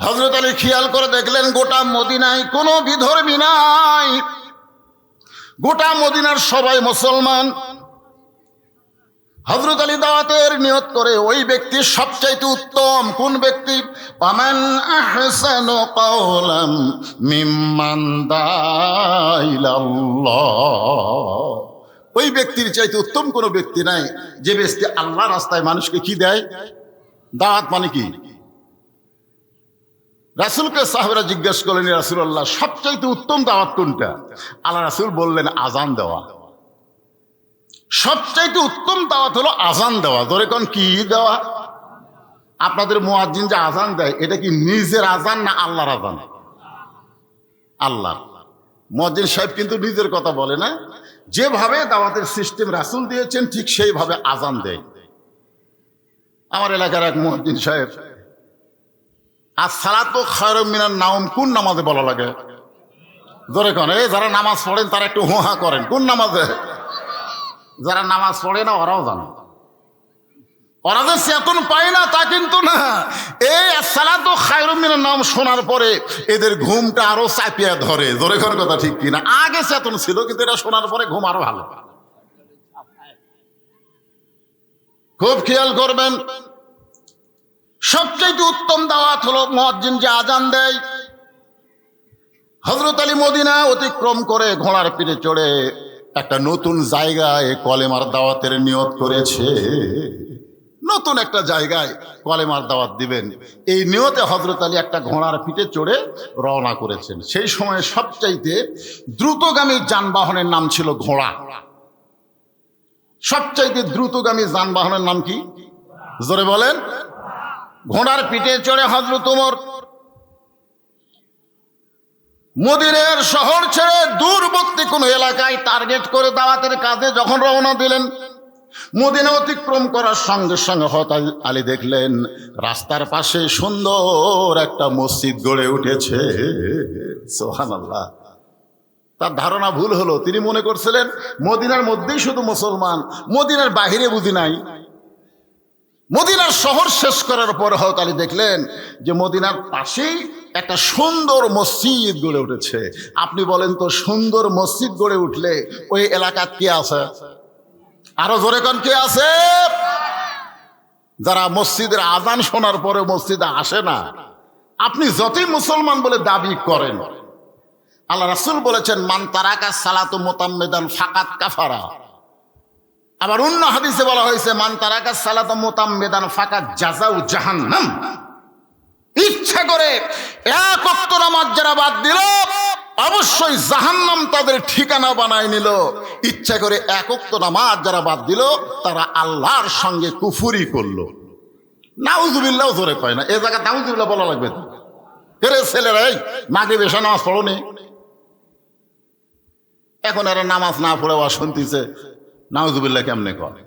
হযরত আলী খেয়াল করে দেখলেন গোটা মদিনায় কোনো বিধর্মী নাই, গোটা মদিনার সবাই মুসলমান। হযরত আলী দাওয়াতের নিয়ত করে ওই ব্যক্তি সবচাইতে উত্তম কোন ব্যক্তি? ওয়ামান আহসানু কাওলাম মিম্মান দাআ ইলাল্লাহ। ওই ব্যক্তির চাইতে উত্তম কোনো ব্যক্তি নাই যে ব্যক্তি আল্লাহর রাস্তায় মানুষকে কি দেয়? দাওয়াত মানে কি? রাসূলকে সাহাবারা জিজ্ঞেস করলেন, ইয়া রাসূলুল্লাহ সবচাইতে উত্তম দাওয়াত কোনটা? আল্লাহ রাসূল বললেন আযান দেওয়া। সবচাইতে উত্তম দাওয়াত হলো আযান দেওয়া। ধরে কোন কি দেওয়া? আপনাদের মুয়াজ্জিন যে আযান দেয় এটা কি নিজের আযান না আল্লাহর আযান? আল্লাহ। মুয়াজ্জিন সাহেব কিন্তু নিজের কথা বলে না, যেভাবে দাওয়াতের সিস্টেম রাসূল দিয়েছেন ঠিক সেইভাবে আযান দেয়। আমার এলাকার এক মুয়াজ্জিন সাহেব, আসসালাতু খায়রুম মিনান নাওম কোন নামাজে বলা লাগে? ধরে কোন যারা নামাজ পড়েন তারা একটু হুহা করেন, কোন নামাজে? যারা নামাজ পড়ে না ওরাও জানে, ওরা যে চেতন পায় না তা কিন্তু না। এই আসসালাতু খায়রুম মিনান নাওম শোনার পরে এদের ঘুমটা আরো চাপিয়ে ধরে। ধরে কোন কথা ঠিক কিনা? আগে চেতন ছিল কিন্তু এটা শোনার পরে ঘুম আরো ভালো। খুব খেয়াল করবেন, সবচেয়ে উত্তম দাওয়াত হলো মুয়াজ্জিন যে আযান দেয়। হযরত আলী মদিনা অতিক্রম করে ঘোড়ার পিঠে চড়ে একটা নতুন জায়গায় কলেমার দাওয়াতের নিয়ত করেছে। নতুন একটা জায়গায় কলেমার দাওয়াত দিবেন, এই নিয়তে হযরত আলী একটা ঘোড়ার পিঠে চড়ে রওনা করেছেন। সেই সময় সবচাইতে দ্রুতগামী যানবাহনের নাম ছিল ঘোড়া। সবচাইতে দ্রুতগামী যানবাহনের নাম কি? জোরে বলেন। ঘোড়ার পিঠে চড়ে হযরত ওমর মদিনার শহর ছেড়ে দূরবর্তী কোন এলাকায় টার্গেট করে দাওয়াতের কাজে যখন রওনা দিলেন, মদিনা অতিক্রম করার সঙ্গে সঙ্গে হযরত আলী দেখলেন রাস্তার পাশে সুন্দর একটা মসজিদ গড়ে উঠেছে। সুবহানাল্লাহ। তার ধারণা ভুল হলো, তিনি মনে করছিলেন মদিনার মধ্যেই শুধু মুসলমান, মদিনার বাহিরে বুঝি নাই। মদিনার শহর শেষ করার পর হযরত আলী দেখলেন যে মদিনার পাশেই একটা সুন্দর মসজিদ গড়ে উঠেছে। আপনি বলেন তো সুন্দর মসজিদ গড়ে উঠলে ওই এলাকার কে আছে? আরো জোরে কোন কে আছে? যারা মসজিদের আযান শোনার পরে মসজিদে আসে না। আপনি যতই মুসলমান বলে দাবি করেন, আল্লাহ রাসূল বলেছেন মান তারাকা সালাতু মুতাম্মিদান ফাকাত কাফারা। আবার অন্য হাদিসে বলা হয়েছে মান তারাকা সালাতু মুতাম্মিদান ফাকাত জাযাউ জাহান্নাম। ইচ্ছা করে এক ওয়াক্ত নামাজ যারা বাদ দিল অবশ্যই জাহান্নাম তাদের ঠিকানা বানায় নিল। ইচ্ছা করে এক ওয়াক্ত নামাজ যারা বাদ দিল তারা আল্লাহর সঙ্গে কুফরি করলো। নাউজুবিল্লাহ জোরে কয় না, এই জায়গা নাউজুবিল্লাহ বলা লাগবে তো। এরে ছেলেরাই মাগরিব এশা নামাজ পড়োনি, এখন এরা নামাজ না পড়ে ওয়াজ শুনতেছে, নাউজুবিল্লাহ কেমনে কয়?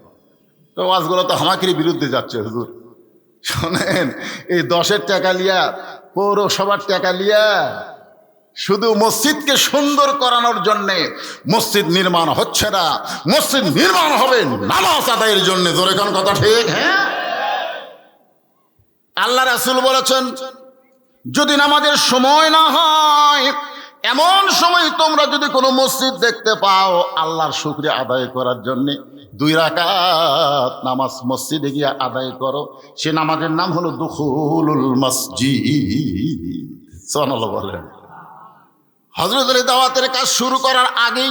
তো ওয়াজগুলো তো হামাকির বিরুদ্ধে যাচ্ছে। হুজুর শোনেন, এই 10-এর টাকা লিয়া, পৌরসভার টাকা লিয়া শুধু মসজিদকে সুন্দর করানোর জন্যে মসজিদ নির্মাণ হচ্ছে না, মসজিদ নির্মাণ হবে নামাজ আদায়ের জন্য। জোরে কোন কথা ঠিক? হ্যাঁ, আল্লাহ রাসূল বলেছেন যদি নামাজের সময় না হয়, এমন সময় তোমরা যদি কোনো মসজিদ দেখতে পাও আল্লাহর শুকরিয়া আদায় করার জন্য 2 রাকাত নামাজ মসজিদে গিয়ে আদায় করো। সে নামাজের নাম হলো দুখুলুল মসজিদ। সুবহানাল্লাহ বলেন। হযরত আলী দাওয়াতের কাজ শুরু করার আগেই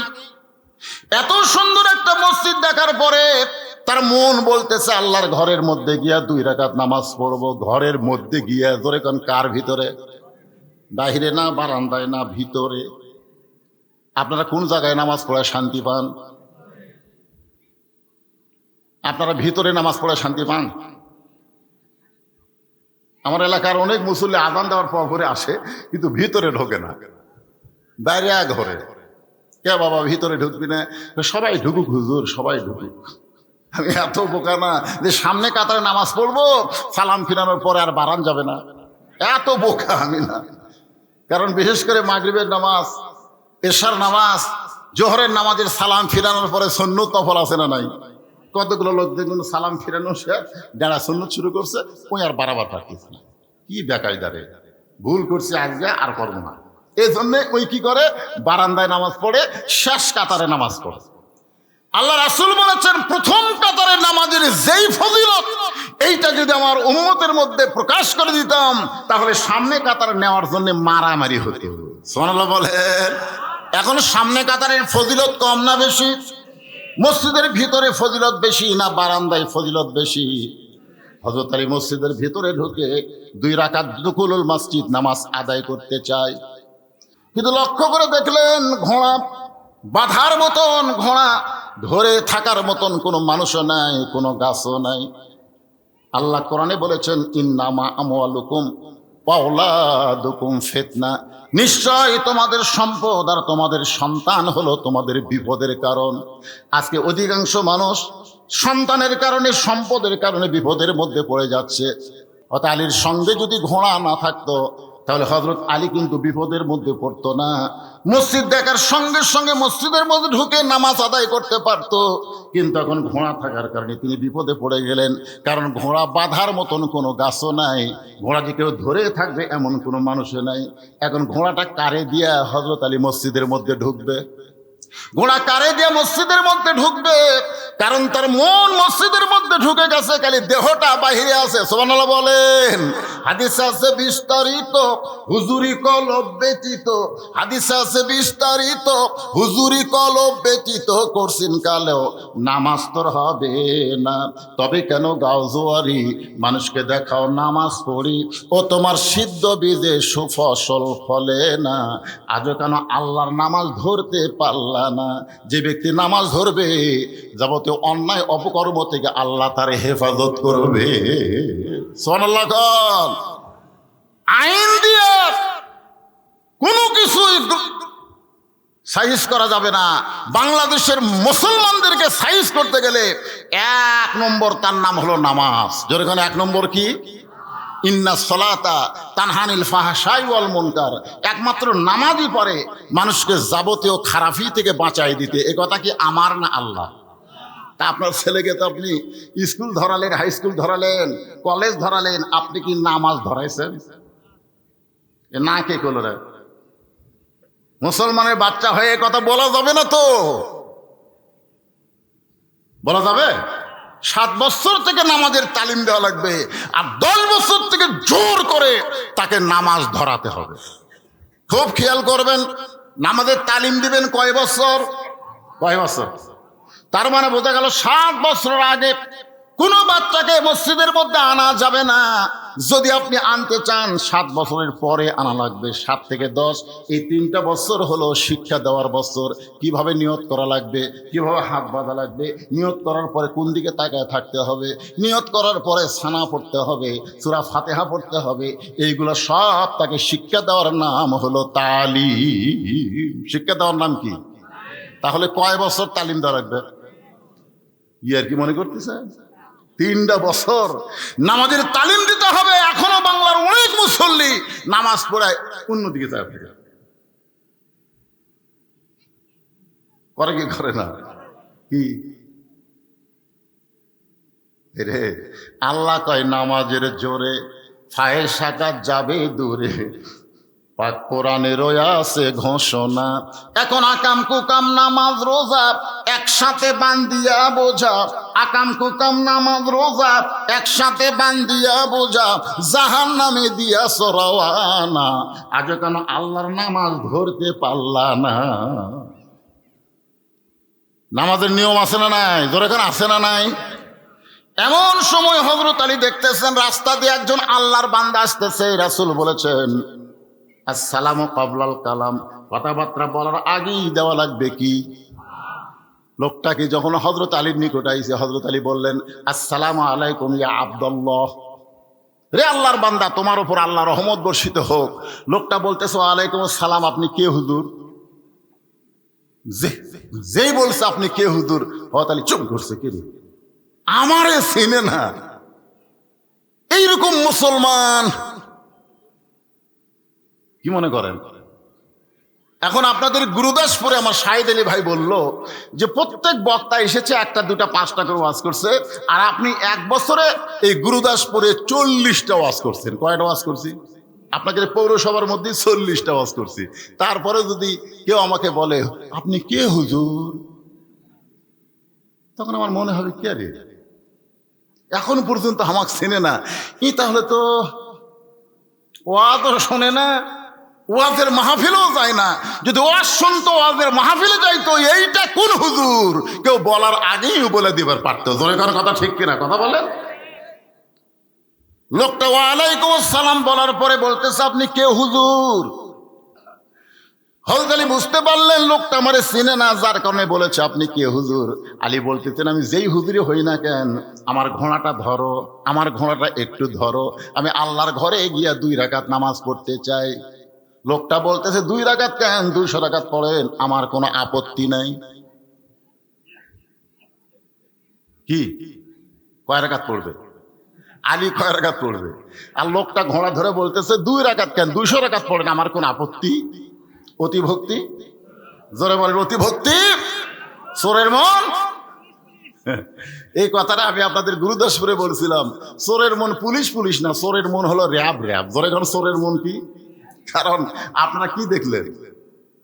এত সুন্দর একটা মসজিদ দেখার পরে তার মন বলতেছে আল্লাহর ঘরের মধ্যে গিয়া 2 রাকাত নামাজ পড়বো। ঘরের মধ্যে গিয়া ধরে কোন কার ভিতরে? বাহিরে না, বারান্দায় না, ভিতরে। আপনারা কোন জায়গায় নামাজ পড়ে শান্তি পান? আপনারা ভিতরে নামাজ পড়ে শান্তি পান? আমার এলাকার অনেক মুসল্লি আযান দেওয়ার পর পরে আসে কিন্তু ভিতরে ঢোকে না, বাইরে ঘরে। কে বাবা ভিতরে ঢুকবি না? সবাই ঢুকুক হুজুর, সবাই ঢুকুক। আমি এত বোকা না যে সামনে কাতারে নামাজ পড়বো, সালাম ফিরানোর পরে আর বারান যাবে না। এত বোকা আমি না। কারণ বিশেষ করে মাগরিবের নামাজ, এশার নামাজ, জোহরের নামাজের সালাম ফিরানোর পরে সুন্নত নফল আছে না নাই? কতগুলো লোক দেখুন সালাম ফিরানো শেষ, যারা সুন্নত শুরু করছে ওই আর বাড়াবার পারতেছে না। কি বেকায়দারে ভুল করছি আজকে আর করবো না, এই জন্যে ওই কি করে বারান্দায় নামাজ পড়ে, শেষ কাতারে নামাজ পড়ে। আল্লাহ রাসূল বলেছেন প্রথম কাতারের নামাজের যেই ফজিলত, এইটা যদি আমার উম্মতের মধ্যে প্রকাশ করে দিতাম তাহলে সামনে কাতার নেওয়ার জন্য মারামারি হতো। সুবহানাল্লাহ বলেন। এখন সামনে কাতারের ফজিলত কম না বেশি? মসজিদের ভিতরে ফজিলত বেশি না বারান্দায় ফজিলত বেশি? হযরত আলী মসজিদের ভিতরে ঢুকে 2 রাকাত দুকুলুল মসজিদ নামাজ আদায় করতে চায়, কিন্তু লক্ষ্য করে দেখলেন ঘোড়া বাঁধার মতন, ঘোড়া ধরে থাকার মতন কোনো মানুষও নাই, কোনো গাছও নাই। আল্লাহ কোরআনে বলেছেন ইন্নামা আমওয়ালুকুম ওয়া আওলাদুকুম ফিতনা, নিশ্চয় তোমাদের সম্পদ আর তোমাদের সন্তান হলো তোমাদের বিপদের কারণ। আজকে অধিকাংশ মানুষ সন্তানের কারণে, সম্পদের কারণে বিপদের মধ্যে পড়ে যাচ্ছে। অর্থাৎ আলীর সঙ্গে যদি ঘোড়া না থাকতো তাহলে হযরত আলী কিন্তু বিপদের মধ্যে পড়তো না। মসজিদ দেখার সঙ্গে সঙ্গে মসজিদের মধ্যে ঢুকে নামাজ আদায় করতে পারতো, কিন্তু এখন ঘোড়া থাকার কারণে তিনি বিপদে পড়ে গেলেন। কারণ ঘোড়া বাঁধার মতন কোনো গাছও নাই, ঘোড়া যে কেউ ধরে থাকবে এমন কোনো মানুষও নাই। এখন ঘোড়াটা কারে দিয়া হযরত আলী মসজিদের মধ্যে ঢুকবে? ঘোড়া কারে দিয়ে মসজিদের মধ্যে ঢুকবে? কারণ তার মন মসজিদের মধ্যে ঢুকে গেছে, খালি দেহটা বাহিরে আছে। সুবহানাল্লাহ বলেন। হাদিসে আছে বিস্তারিত, হুজুরি কলব ব্যতীত, হাদিসে আছে বিস্তারিত, হুজুরি কলব ব্যতীত করছিন কালেও নামাজ তোর হবে না। তবে কেন গাও জোয়ারি, মানুষকে দেখাও নামাজ পড়ি, ও তোমার সিদ্ধ বীজে সুফসল ফলে না। আজও কেন আল্লাহর নামাজ ধরতে পারলা না? যে ব্যক্তি নামাজ ধরবে যাবতীয় অন্যায় অপকর্ম থেকে আল্লাহ তার হেফাজত করবে। সুবহানাল্লাহ। আইন দিয়ে কোনো কিছুই সাইজ করা যাবে না। বাংলাদেশের মুসলমানদেরকে সাইজ করতে গেলে 1 নম্বর তার নাম হলো নামাজ। যেখানে 1 নম্বর কি? ইন্না সলাতা তানহানিল ফাহশাই ওয়াল মুনকার। একমাত্র নামাজই পারে মানুষকে যাবতীয় খারাপি থেকে বাঁচাই দিতে। এ কথা কি আমার না আল্লাহ? তা আপনার ছেলেকে তো আপনি স্কুল ধরালেন, হাই স্কুল ধরালেন, কলেজ ধরালেন, আপনি কি নামাজ ধরাইছেন? না, কে করল রে? মুসলমানের বাচ্চা হয়ে কথা বলা যাবে না তো? বলা যাবে? 7 বছর থেকে নামাজের তালিম দেওয়া লাগবে, আর 10 বছর থেকে জোর করে তাকে নামাজ ধরাতে হবে। খুব খেয়াল করবেন, নামাজের তালিম দিবেন কয় বছর? কয় বছর? তার মানে বোঝা গেল 7 বছর আগে কোনো বাচ্চাকে মসজিদের মধ্যে আনা যাবে না। যদি আপনি আনতে চান 7 বছরের পরে আনা লাগবে। 7 থেকে 10 এই 3টা বছর হলো শিক্ষা দেওয়ার বছর। কিভাবে নিয়ত করা লাগবে, কিভাবে হাত বাঁধা লাগবে, নিয়ত করার পরে কোন দিকে তাকায় থাকতে হবে, নিয়ত করার পরে সানা পড়তে হবে, সূরা ফাতিহা পড়তে হবে, এইগুলো সব তাকে শিক্ষা দেওয়ার নাম হলো তালিম। শিক্ষা দেওয়ার নাম কি? তাহলে কয় বছর তালিম দেওয়া লাগবে? ইয়ার কি মনে করতেছে? 3টা বছর নামাজের তালিম দিতে হবে। এখনো বাংলার অনেক মুসল্লি নামাজ পড়ায় অন্যদিকে যায়, করে কি করে না? কি রে? আল্লাহ কয় নামাজের জোরে ফাহেশা যাবে দূরে, পাক কোরআনে রয়েছে ঘোষণা। এখন আকাম কুকাম নামাজ রোজা একসাথে বান্ধিয়া বোঝা, আকাম কুকাম নামাজ রোজা একসাথে বান্ধিয়া বোঝা, জাহান্নামে দিয়া সরাওয়ানা। আজ কেন আল্লাহর নামাজ ধরতে পারলা না? নামাজের নিয়ম আছে না নাই? ধরে কেন আছে না নাই? এমন সময় হযরত আলী দেখতেছেন রাস্তা দিয়ে একজন আল্লাহর বান্দা আসতেছে। রাসূল বলেছেন আসসালামু ক্বাবলাল কালাম, কথাবার্তা বলার আগেই দেওয়া লাগবে কি? লোকটাকে যখন হযরত আলীর নিকট আইছে, হযরত আলী বললেন আসসালামু আলাইকুম ইয়া আব্দুল্লাহ, রে আল্লাহর বান্দা, তোমার উপর আল্লাহর রহমত বর্ষিত হোক। লোকটা বলতেছে ওয়ালাইকুম আসসালাম, আপনি কে হুজুর? যেই বলছে আপনি কে হুজুর, হযরত আলী চুপ করছে। কে রে? আমারে চেনে না। এইরকম মুসলমান কি মনে করেন? এখন আপনাদের গুরুদাসপুরে আমার শাহিদ আলী ভাই বলল যে প্রত্যেক বক্তা এসেছে 1টা 2টা 5টা করে ওয়াজ করছে, আর আপনি 1 বছরে এই গুরুদাসপুরে 40টা ওয়াজ করছেন। কয়টা ওয়াজ করছি? আপনাকে পৌরসভার মধ্যে 40টা ওয়াজ করছি, তারপরে যদি কেউ আমাকে বলে আপনি কে হুজুর, তখন আমার মনে হবে কে রে, এখন পর্যন্ত আমাকে চেনে না, তাহলে তো ওয়াজও শোনে না, ওয়াজের মাহফিলেও যায় না। যদি ওয়াজ শুনতো, ওয়াজের মাহফিলে যাইতো, এইটা কোন হুজুর কেউ বলার আগেই বলে দিবার পারতো। জোরে কোনো কথা ঠিক কিনা কথা বলেন? লোকটা ওয়ালাইকুম আসসালাম বলার পরে বলতেছে আপনি কে হুজুর। হযরত আলী বুঝতে পারলেন লোকটা আমারে চিনে না, যার কারণে বলেছে আপনি কে হুজুর। আলী বলতেছেন আমি যেই হুজুরই হই না কেন, আমার ঘোড়াটা ধরো, আমার ঘোড়াটা একটু ধরো, আমি আল্লাহর ঘরে গিয়া 2 রাকাত নামাজ পড়তে চাই। লোকটা বলতেছে 2 রাকাত কেন, 200 রাকাত পড়েন, আমার কোনো আপত্তি নাই। কি কয় রাকাত পড়বে? আলী কয় রাকাত পড়বে? আর লোকটা ঘোড়া ধরে বলতেছে 2 রাকাত কেন, 200 রাকাত পড়েন, আমার কোনো আপত্তি। অতিভক্তি, জোরে বলেন অতিভক্তি, চোরের মন। এই কথাটা আমি আপনাদের গুরুদাসপুরে বলছিলাম। চোরের মন পুলিশ পুলিশ না, চোরের মন হলো র্যাব র্যাব। জোরে কোন চোরের মন কি? কারণ আপনারা কি দেখলেন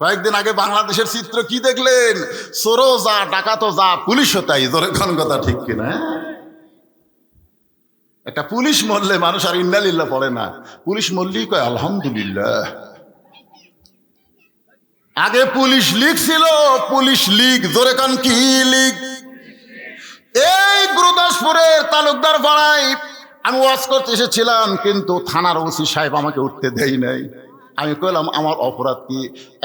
কয়েকদিন আগে বাংলাদেশের চিত্র কি দেখলেন? চোরও যা, ডাকাতও যা, পুলিশও তাই। জোরে কোন কথা ঠিক কিনা? একটা পুলিশ মরলে মানুষ আর ইন্নালিল্লাহ পড়ে না, পুলিশ মরলেই কয় আলহামদুলিল্লাহ। আগে পুলিশ লীগ ছিল, পুলিশ লীগ। জোরে কান কি লীগ? এই গুরুদাসপুরের তালুকদার পাড়ায় আমি ওয়াজ করতে এসেছিলাম, কিন্তু থানার ওসি সাহেব আমাকে উঠতে দেয় নাই। আমি কইলাম আমার অপরাধ কি?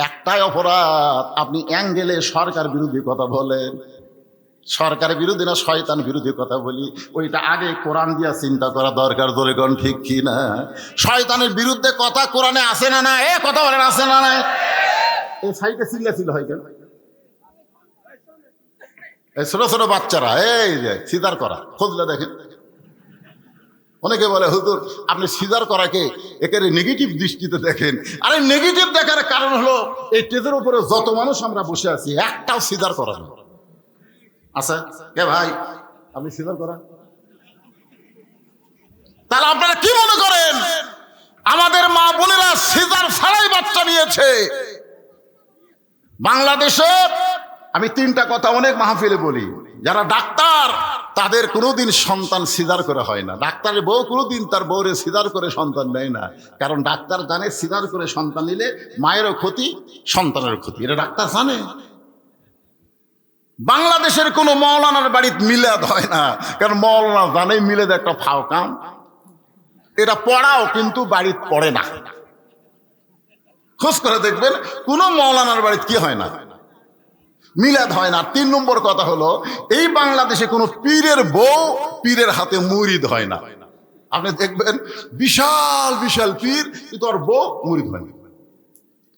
একটাই অপরাধ, আপনি অ্যাঙ্গেলে সরকার বিরোধী কথা বলেন। সরকারের বিরোধী না শয়তান বিরোধী কথা বলি, ওইটা আগে কোরআন দিয়া চিন্তা করা দরকার। জোরে কোন ঠিক কি না? শয়তানের বিরুদ্ধে কথা কোরআনে আছে না না? এ কথা বলেন আছে না না? এই সাইডে চিল্লা ছিল হয় কেন? এই ছোট ছোট বাচ্চারা এই যে সিজার করা খোঁজলে দেখেন। অনেকে বলে হুজুর আপনি সিজার করাকে একেবারে নেগেটিভ দৃষ্টিতে দেখেন। আরে নেগেটিভ দেখার কারণ হলো এই স্টেজের উপরে যত মানুষ আমরা বসে আছি, একটাও সিজার করা না। আচ্ছা কে ভাই আপনি সিজার করা? তাহলে আপনারা কি মনে করেন আমাদের মা বোনেরা সিজার ছাড়াই বাচ্চা নিয়েছে? বাংলাদেশে আমি 3টা কথা অনেক মাহফিলে বলি, যারা ডাক্তার তাদের কোনোদিন সন্তান সিজার করে হয় না। ডাক্তারের বউ কোনোদিন তার বউরে সিজার করে সন্তান নেয় না, কারণ ডাক্তার জানে সিজার করে সন্তান নিলে মায়েরও ক্ষতি, সন্তানের ক্ষতি, এটা ডাক্তার জানে। বাংলাদেশের কোনো মৌলানার বাড়িতে মিলাদ হয় না, কারণ মৌলানা জানে মিলাদ একটা ফাও কাম, এটা পড়াও কিন্তু বাড়িতে পড়ে না। খোঁজ করে দেখবেন কোন মৌলানার বাড়িতে কি হয় না, মিলাদ হয় না। 3 নম্বর কথা হলো এই বাংলাদেশে কোনো পীরের বউ পীরের হাতে মুরিদ হয় না। আপনি দেখবেন বিশাল বিশাল পীর, কিন্তু ওর বউ মুরিদ হয় না,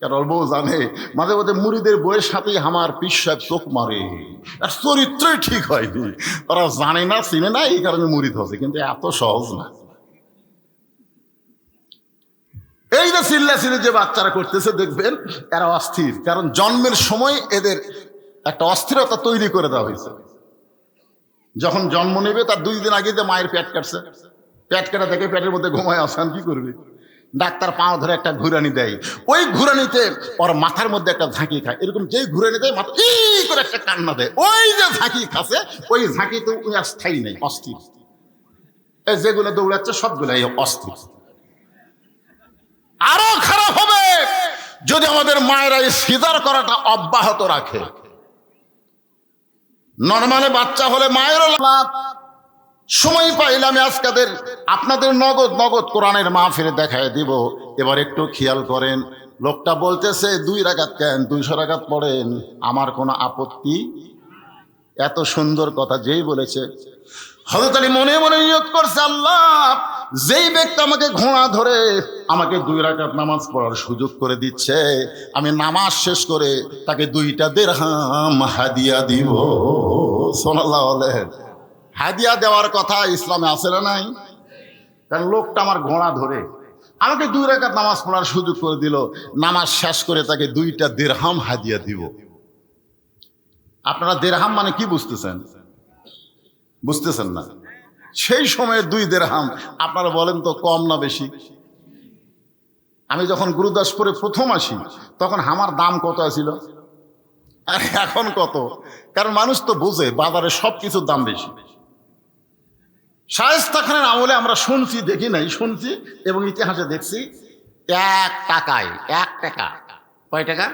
কারণ ওর বউ জানে মাঝে মাঝে মুরিদের বউয়ের সাথেই আমার পীর সাহেব চোখ মারে, আর চরিত্রই ঠিক হয়নি। ওরা জানে না, চিনে না, এই কারণে মুরিদ হচ্ছে, কিন্তু এত সহজ না। এই যে চিল্লাচিল্লি যে বাচ্চারা করতেছে দেখবেন এরা অস্থির, কারণ জন্মের সময় এদের একটা অস্থিরতা তৈরি করে দেওয়া হয়েছে। যখন জন্ম নেবে তার 2 দিন আগে যে মায়ের পেট কাটছে, পেট কাটা দেখে পেটের মধ্যে ঘুমায় আসান, কি করবে? ডাক্তার পাও ধরে একটা ঘুরানি দেয়, ওই ঘুরানিতে ওর মাথার মধ্যে একটা ঝাঁকি খায়, এরকম যেই ঘুরানি দেয় মাথা করে একটা কান্না দেয়, ওই যে ঝাঁকি খাচ্ছে ওই ঝাঁকি তো স্থায়ী নেই, অস্থির। এই যেগুলো দৌড়াচ্ছে সবগুলাই অস্থির। আরো খারাপ হবে যদি আমাদের মায়েরা এই সিজার করাটা অব্যাহত রাখে। নরমালে বাচ্চা হলে মায়েরও লাভ। সময় পাইলে আমি আজকাদের আপনাদের নগদ নগদ কোরআনের মাহফিলে দেখায় দিব। এবার একটু খেয়াল করেন, লোকটা বলতেছে 2 রাকাত কেন, 200 রাকাত পড়েন, আমার কোনো আপত্তি। এত সুন্দর কথা যেই বলেছে, হযরত আলী মনে মনে নিয়ত করছে, আল্লাহ যেই ব্যক্তি আমাকে ঘোড়া ধরে আমাকে 2 রাকাত নামাজ পড়ার সুযোগ করে দিচ্ছে, আমি নামাজ শেষ করে তাকে 2টা দিরহাম হাদিয়া দিব। সুবহানাল্লাহ। হাদিয়া দেওয়ার কথা ইসলামে আছে না নাই? কারণ লোকটা আমার ঘোড়া ধরে আমাকে 2 রাকাত নামাজ পড়ার সুযোগ করে দিল, নামাজ শেষ করে তাকে 2টা দিরহাম হাদিয়া দিব। আপনারা দিরহাম মানে কি বুঝতেছেন? বুঝতেছেন না? সেই সময়ে 2 দিরহাম আপনারা বলেন তো কম না বেশি? আমি যখন গুরুদাসপুরে প্রথম আসি তখন আমার দাম কত ছিল আর এখন কত? কারণ মানুষ তো বোঝে বাজারে সব কিছুর দাম বেশি। শায়েস্তা খানের আমলে আমরা শুনছি, দেখি নাই, শুনছি এবং ইতিহাসে দেখছি 1 টাকায় 1 টাকা, কয় টাকা?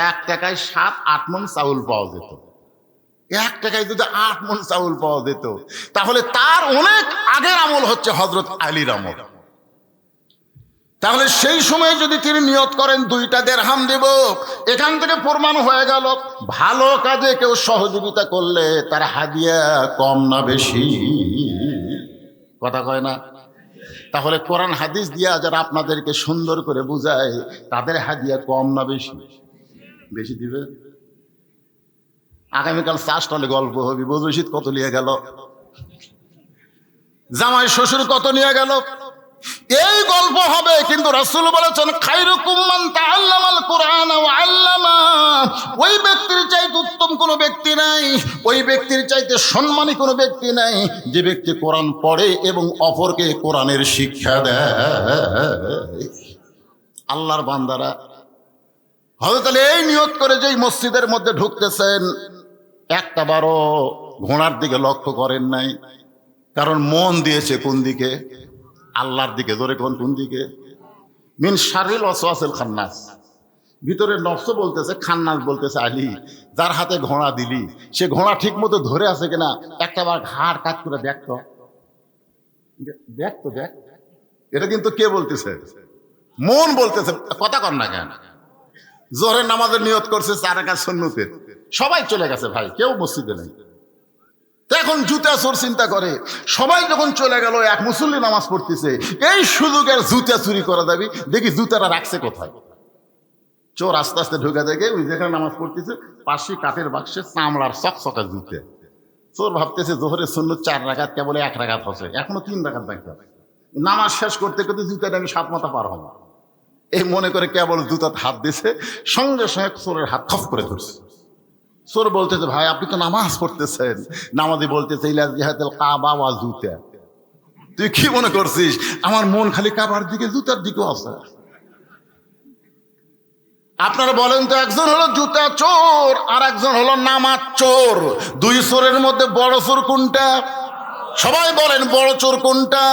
1 টাকায় 7-8 মণ চাউল পাওয়া যেত। 1 টাকায় যদি 8 মণ চাউল পাওয়া যেত, তাহলে তার অনেক আগের আমল হচ্ছে হযরত আলীর আমল। তাহলে সেই সময় যদি তিনি নিয়ত করেন 2টা দিরহাম দেব, এখান থেকে প্রমাণ হয়ে গেল ভালো কাজে কেউ সহযোগিতা করলে তার হাদিয়া কম না বেশি? কথা কয় না? তাহলে কোরআন হাদিস দিয়া যারা আপনাদেরকে সুন্দর করে বুঝায় তাদের হাদিয়া কম না বেশি? বেশি দিবে। আগামীকাল 4 স্টলে গল্প হবে, বজুশিদ কত নিয়ে গেল, জামাই শ্বশুর কত নিয়ে গেল, এই গল্প হবে। কিন্তু রাসূল বলেছেন খায়রুকুম মান তাআল্লামাল কুরআন ওয়া আল্লামা। ওই ব্যক্তির চাইতে উত্তম কোনো ব্যক্তি নাই, ওই ব্যক্তির চাইতে সম্মানী কোনো ব্যক্তি নাই যে ব্যক্তি কোরআন পড়ে এবং অপরকে কোরআনের শিক্ষা দেয়। আল্লাহর বান্দারা, হযরত আলী এই নিয়ত করে যেই মসজিদের মধ্যে ঢুকতেছেন একটা বারও ঘোড়ার দিকে লক্ষ্য করেন নাই, কারণ মন দিয়েছে কোন দিকে? আল্লাহর দিকে। ধরে কোন দিকে? মিন শারিল ওয়াসওয়াসিল খান্নাস। ভিতরে নফস বলতেছে, খান্নাস বলতেছে আলী যার হাতে ঘোড়া দিলি সে ঘোড়া ঠিক মতো ধরে আছে কিনা একটা বার ঘাড় কাজ করে দেখ তো, দেখ তো, দেখ। এটা কিন্তু কে বলতেছে? মন বলতেছে। কথা কর না কেন? জোহরের নামাজের নিয়ত করছে 4 রাকাত সুন্নতের, সবাই চলে গেছে ভাই, কেউ মসজিদে নেই। এখন জুতা চোর চিন্তা করে, সবাই যখন চলে গেল এক মুসল্লি নামাজ পড়তেছে, এই সুযোগের জুতা চুরি করা যাবে, দেখি জুতাটা রাখছে কোথায়। চোর আস্তে আস্তে ঢুকে দেখে ওই যেখানে নামাজ পড়তেছে পাশে কাঠের বাক্সে চামড়ার চকচকা জুতে। চোর ভাবতেছে জোহরের সুন্নত 4 রাকাত, কেবল 1 রাকাত হচ্ছে, এখনো 3 রাকাত বাকি হবে। নামাজ শেষ করতে করতে জুতাটা আমি 7 মাথা পার হব, এই মনে করে কেবল জুতাতে হাত দিছে, সঙ্গে সঙ্গে চোরের হাত খপ করে ধরছে। চোর বলতেছে ভাই আপনি তো নামাজ পড়তেছেন, নামাজি বলতেছে ইলা জিহাতুল কাবা ওয়া জুতা। তুই কি মনে করছিস আমার মন খালি কাবার দিকে, জুতার দিকেও আছে? আপনারা বলেন তো, একজন হলো জুতা চোর আর একজন হলো নামাজ চোর, 2 চোরের মধ্যে বড় চোর কোনটা? সবাই বলেন বড় চোর কোনটা?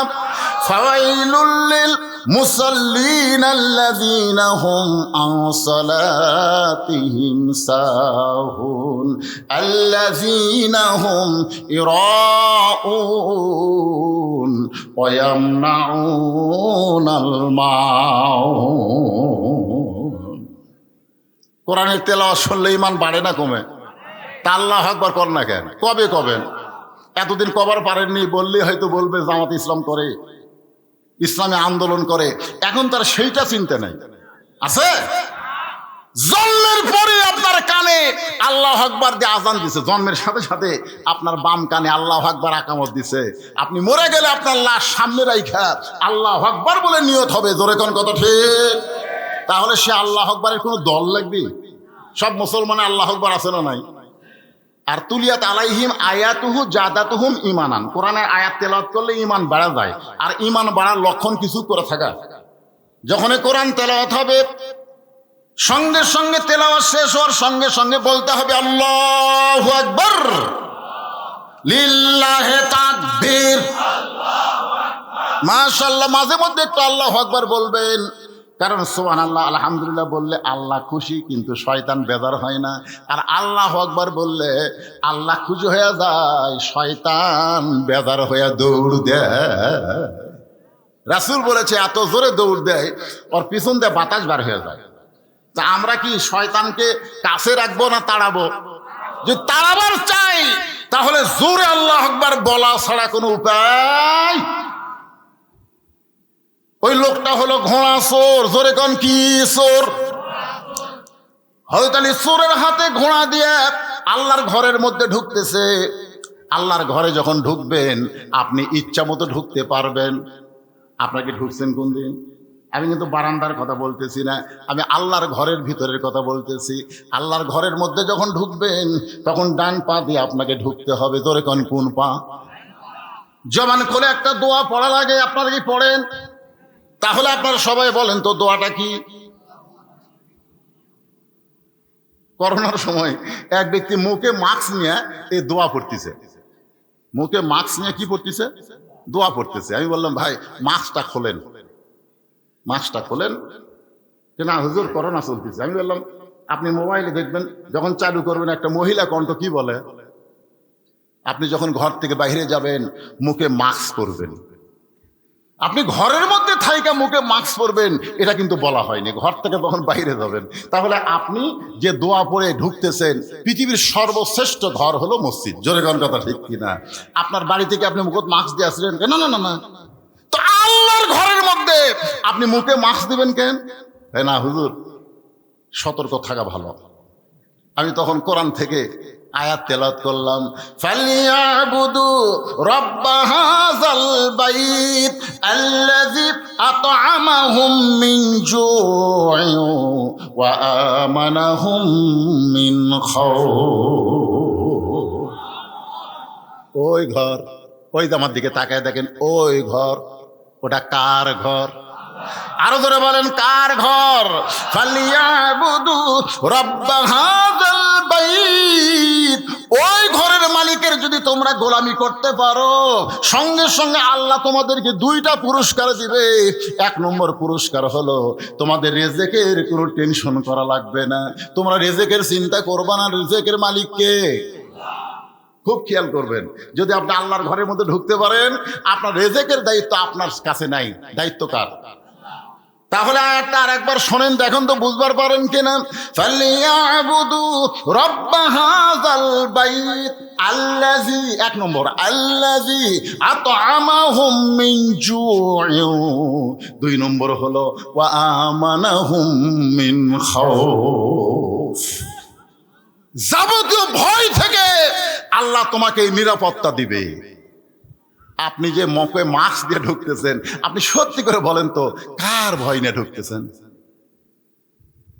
ফাওয়াইলুল লিল মুসাল্লিন আল্লাযীনা হুম আন সালাতিহিম সাহুন আল্লাযীনা হুম ইরাউন ওয়া ইয়ামনাউনাল মাউন। কোরআনের তেলাওয়াত শুনলে ঈমান বাড়ে না কমে? তা আল্লাহু আকবার কর না কেন? কবে কবেন? এতদিন কবার পারেননি, বললেই হয়তো বলবে জামাত ইসলাম করে, ইসলামী আন্দোলন করে। এখন তার সেইটা চিন্তা নাই। আছে? জন্মের পরে আপনার কানে আল্লাহু আকবার দিয়ে আজান দিছে, জন্মের সাথে সাথে আপনার বাম কানে আল্লাহু আকবার আকামত দিছে। আপনি মরে গেলে আপনার লাশ সামনে রাইখা আল্লাহু আকবার বলে নিয়ত হবে। জোরে কোন কথা ঠিক? তাহলে সে আল্লাহু আকবারের কোনো দল লাগবে? সব মুসলমানে আল্লাহু আকবার আছে না নাই? আর তুলিয়াত আলাইহিম আয়াতুহু জাদাতুহুম ঈমানান। কোরআনের আয়াত তেলাওয়াত করলে ঈমান বাড়া যায়। আর ঈমান বাড়ার লক্ষণ কিছু করে থাকা, যখন কোরআন তেলাওয়াত হবে সঙ্গে সঙ্গে তেলাওয়াত শেষ হওয়ার সঙ্গে সঙ্গে বলতে হবে আল্লাহু আকবার, লিল্লাহি তাকবীর, মাশাআল্লাহ। মাঝে মধ্যে একটু আল্লাহু আকবার বলবেন, কারণ সুবহানাল্লাহ আলহামদুলিল্লাহ বললে আল্লাহ খুশি, কিন্তু শয়তান বেজার হয় না। আর আল্লাহু আকবার বললে আল্লাহ খুশি হয়ে যায়, শয়তান বেজার হয়ে দৌড় দেয়। রাসূল বলেছে এত জোরে দৌড় দেয় ওর পিছন দিয়ে বাতাস বার হয়ে যায়। তা আমরা কি শয়তানকে কাছে রাখবো না তাড়াবো? যদি তাড়াবার চাই তাহলে জোরে আল্লাহু আকবার বলা ছাড়া কোনো উপায়। ওই লোকটা হলো ঘোড়া চোর। জোরে কোন কি চোর? হযরত আলী চোরের হাতে ঘোড়া দিয়ে আল্লাহর ঘরের মধ্যে ঢুকতেছে। আল্লাহর ঘরে যখন ঢুকবেন আপনি ইচ্ছা মতো ঢুকতে পারবেন। আপনাকে ঢুকছেন কোন দিন? আমি কিন্তু বারান্দার কথা বলতেছি না, আমি আল্লাহর ঘরের ভিতরের কথা বলতেছি। আল্লাহর ঘরের মধ্যে যখন ঢুকবেন তখন ডান পা দিয়ে আপনাকে ঢুকতে হবে। জোরে কোন কোন পা? জবান খুলে একটা দোয়া পড়া লাগে, আপনারা কি পড়েন? তাহলে আপনারা সবাই বলেন তো দোয়াটা কি? করোনার সময় এক ব্যক্তি মুখে মাস্ক নিয়ে এই দোয়া পড়তেছে, মুখে মাস্ক নিয়ে কি পড়তেছে? দোয়া পড়তেছে। আমি বললাম ভাই মাস্কটা খোলেন, মাস্কটা খোলেন। না হুজুর করোনা চলতেছে। আমি বললাম আপনি মোবাইলে দেখবেন, যখন চালু করবেন একটা মহিলা কণ্ঠ কি বলে, আপনি যখন ঘর থেকে বাইরে যাবেন মুখে মাস্ক পরবেন। আপনি ঘরের মধ্যে থাইকা মুখে মাস্ক পরবেন এটা কিন্তু বলা হয়নি, ঘর থেকে তখন বাইরে যাবেন। তাহলে আপনি যে দোয়া পড়ে ঢুকতেছেন, পৃথিবীর সর্বশ্রেষ্ঠ ঘর হলো মসজিদ। জোরে কোন কথা ঠিক কিনা? আপনার বাড়ি থেকে আপনি মুখে মাস্ক দিয়ে আসলেন কেন? না না না, তো আল্লাহর ঘরের মধ্যে আপনি মুখে মাস্ক দিবেন কেন? তাই না হুজুর, সতর্ক থাকা ভালো। আমি তখন কোরআন থেকে আয়াত তেলাওয়াত করলাম, ফালিয়াবুদু রাব্ব হাযাল বাইত আল্লাযী আত'আমাহুম মিন জু'ইন ওয়া আমানাহুম মিন খাউফ। ওই ঘর, ওই যে আমার দিকে তাকায় দেখেন, ওই ঘর, ওটা কার ঘর? আরো ধরে বলেন কার ঘর? ফালিয়াবুদু রাব্ব হাযাল বাইত। ওই ঘরের মালিকের যদি তোমরা গোলামি করতে পারো, সঙ্গে সঙ্গে আল্লাহ তোমাদেরকে দুইটা পুরস্কার দিবে। এক নম্বর পুরস্কার হলো তোমাদের রিজিকের কোনো টেনশন করা লাগবে না, তোমরা রিজিকের চিন্তা করবা না। রিজিকের মালিক কে? খুব খেয়াল করবেন, যদি আপনি আল্লাহর ঘরের মধ্যে ঢুকতে পারেন, আপনার রিজিকের দায়িত্ব আপনার কাছে নাই, দায়িত্ব কার? তাহলে আয়াতটা আরেকবার শোনেন, দেখুন তো বুঝবার পারেন কিনা। ফালিয়াবুদু রাব্ব হাযাল বাইত আল্লাযী, এক নম্বর আল্লাযী আত'আমাহুম মিন জু'ইন, দুই নম্বর হলো ওয়া আমানাহুম মিন খাউফ। যাবতীয় ভয় থেকে আল্লাহ তোমাকে নিরাপত্তা দিবে। আপনি যে মুখে মাস্ক দিয়ে ঢুকতেছেন, আপনি সত্যি করে বলেন তো কার ভয় নিয়ে ঢুকতেছেন?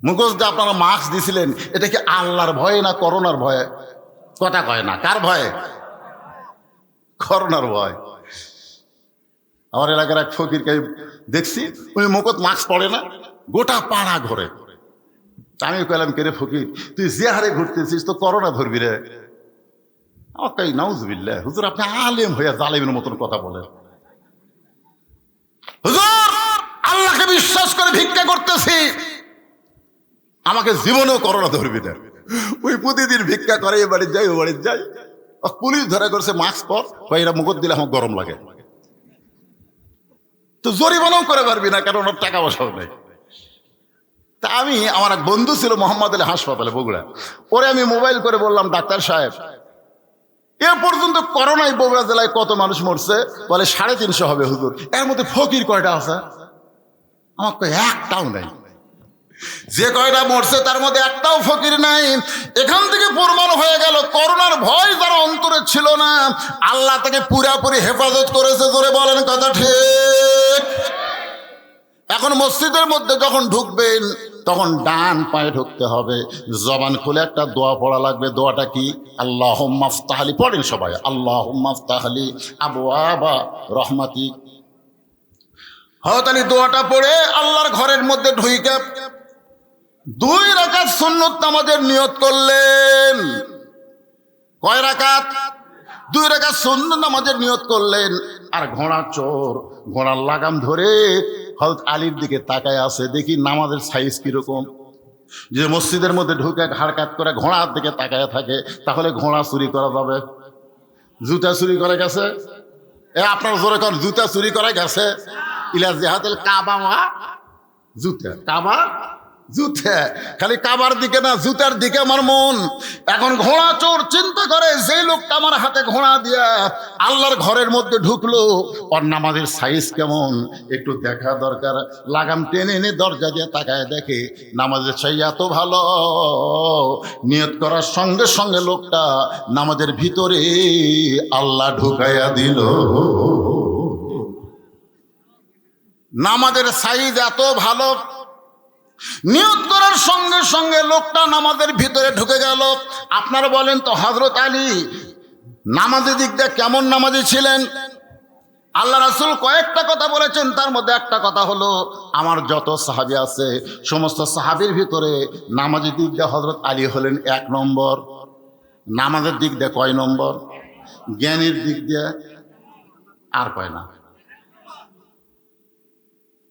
মুখোশ দিয়ে আপনারা মাস্ক দিছিলেন, এটা কি আল্লাহর ভয়ে না করোনার ভয়ে? কথা কয় না, কার ভয়ে? করোনার ভয়। আমার এলাকার এক ফকিরকে দেখছি, উনি মুখত মাস্ক পড়ে না, গোটা পাড়া ঘরে। আমি কইলাম কে রে ফকির, তুই যে হারে ঘুরতেছিস তো করোনা ধরবি রে? নাউজুবিল্লাহ, হুজুর আপনি আলেম হইয়া জালেমের মতন কথা বলেন। হুজুর আল্লাহকে বিশ্বাস করে ভিক্ষা করতেছি, আমাকে জীবনেও করোনা ধরবি না। ওই প্রতিদিন ভিক্ষা করে, এ বাড়ি যাই ও বাড়ি যাই, পুলিশ ধরা করছে মাস্ক পর, এরা মুখত দিলে আমার গরম লাগে। তো জরিমানাও করে পারবি না, কারণ ওর টাকা পয়সাও নেই। তা আমি, আমার এক বন্ধু ছিল মোহাম্মদ আলী হাসপাতালে বগুড়া, ওরে আমি মোবাইল করে বললাম ডাক্তার সাহেব এ পর্যন্ত করোনায় বগুড়া জেলায় কত মানুষ মরছে? বলে 350 হবে হুজুর। এর মধ্যে ফকির কয়টা আছে? আমার কয় একটাও নাই। যে কয়টা মরছে তার মধ্যে একটাও ফকির নাই। এখান থেকে প্রমাণ হয়ে গেল করোনার ভয় যার অন্তরে ছিল না, আল্লাহ তাকে পুরাপুরি হেফাজত করেছে। জোরে বলেন কথা ঠিক। এখন মসজিদের মধ্যে যখন ঢুকবেন তখন ডান পায়ে ঢুকতে হবে, জবান খুলে একটা দোয়া পড়া লাগবে। দোয়াটা কি? আল্লাহুম্মা ফতাহলি, পড়েন সবাই, আল্লাহুম্মা ফতাহলি আবওয়াবা রহমাতিক। হযরত দোয়াটা পড়ে আল্লাহর ঘরের মধ্যে ঢুকে 2 রাকাত সুন্নত নামাজের নিয়ত করলেন। কয় রাকাত? 2 রাকাত সুন্নত নামাজের নিয়ত করলেন। আর ঘোড়া চোর, ঘোড়ার লাগাম ধরে হযরত আলীর দিকে তাকায় আছে, দেখি নামাজের সাইজ কিরকম। যে মসজিদের মধ্যে ঢুকে ঘাড় কাত করে ঘোড়ার দিকে তাকায় থাকে, তাহলে ঘোড়া চুরি করা যাবে। জুতা চুরি করে গেছে, আপনার জোরে কর, জুতা চুরি করে গেছে। ইলা জিহাদিল কাবা, জুতা কাবা, জুতা, খালি কাবার দিকে না জুতার দিকে আমার মন। এখন ঘোড়া চোর চিন্তা করে, যে লোকটা আমার হাতে ঘোড়া দিয়া আল্লাহর ঘরের মধ্যে ঢুকলো, ওর নামাজের সাইজ কেমন একটু দেখা দরকার। লাগাম টেনে এনে দরজা দিয়ে তাকায় দেখে নামাজের সাইজ এত ভালো, নিয়ত করার সঙ্গে সঙ্গে লোকটা নামাজের ভিতরে আল্লাহ ঢুকাইয়া দিল। নামাজের সাইজ এত ভালো, নিয়ত করার সঙ্গে সঙ্গে লোকটা নামাজের ভিতরে ঢুকে গেল। আপনারা বলেন তো হযরত আলী নামাজের দিক দিয়ে কেমন নামাজি ছিলেন? আল্লাহ রাসূল কয়েকটা কথা বলেছেন, তার মধ্যে একটা কথা হলো আমার যত সাহাবী আছে সমস্ত সাহাবীর ভিতরে নামাজের দিক দিয়ে হযরত আলী হলেন 1 নম্বর। নামাজের দিক দিয়ে কয় নম্বর? জ্ঞানের দিক দিয়ে আর কয় না,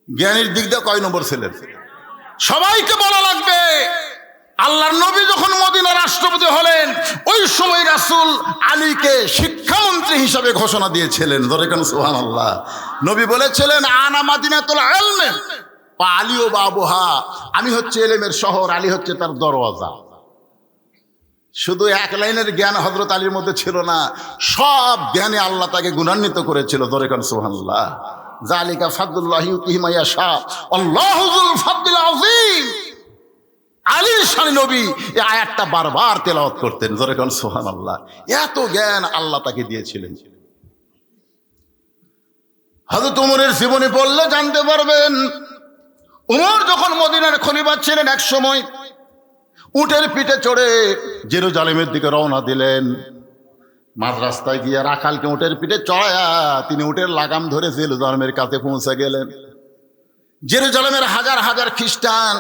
জ্ঞানের দিক দিয়ে কয় নম্বর ছিলেন? সবাইকে বলা লাগবে। আল্লাহর নবী যখন মদিনার রাষ্ট্রপতি হলেন ওই সময় রাসূল আলীকে শিক্ষামন্ত্রী হিসাবে ঘোষণা দিয়েছিলেন। ধরে কেন সুবহানাল্লাহ। নবী বলেছিলেন আনা মাদিনাতুল ইলম ওয়া আলী ও বাবুহা, আমি হচ্ছে ইলমের শহর, আলী হচ্ছে তার দরওয়াজা। শুধু এক লাইনের জ্ঞান হযরত আলীর মধ্যে ছিল না, সব জ্ঞানে আল্লাহ তাকে গুণান্বিত করেছিল। ধরে কেন সুবহানাল্লাহ। যালিকা ফাদলুল্লাহি ইউতিহি মান ইয়াশা আল্লাহু যুল ফাদলিল আযীম। আলীর শানে নবী এই আয়াতটা বারবার তেলাওয়াত করতেন। জোরে কোন সুবহানাল্লাহ। এত জ্ঞান আল্লাহ তাকে দিয়েছিলেন। হযরত ওমরের জীবনী পড়লে জানতে পারবেন, ওমর যখন মদিনার খলিফা ছিলেন এক সময় উটের পিঠে চড়ে জেরুজালেমের দিকে রওনা দিলেন। মাঝ রাস্তায় গিয়ে রাখালকে উটের পিঠে চড়ায়া তিনি উটের লাগাম ধরে জেরুজালেমের কাছে পৌঁছে গেলেন। জেরুজালেমের হাজার হাজার খ্রিস্টান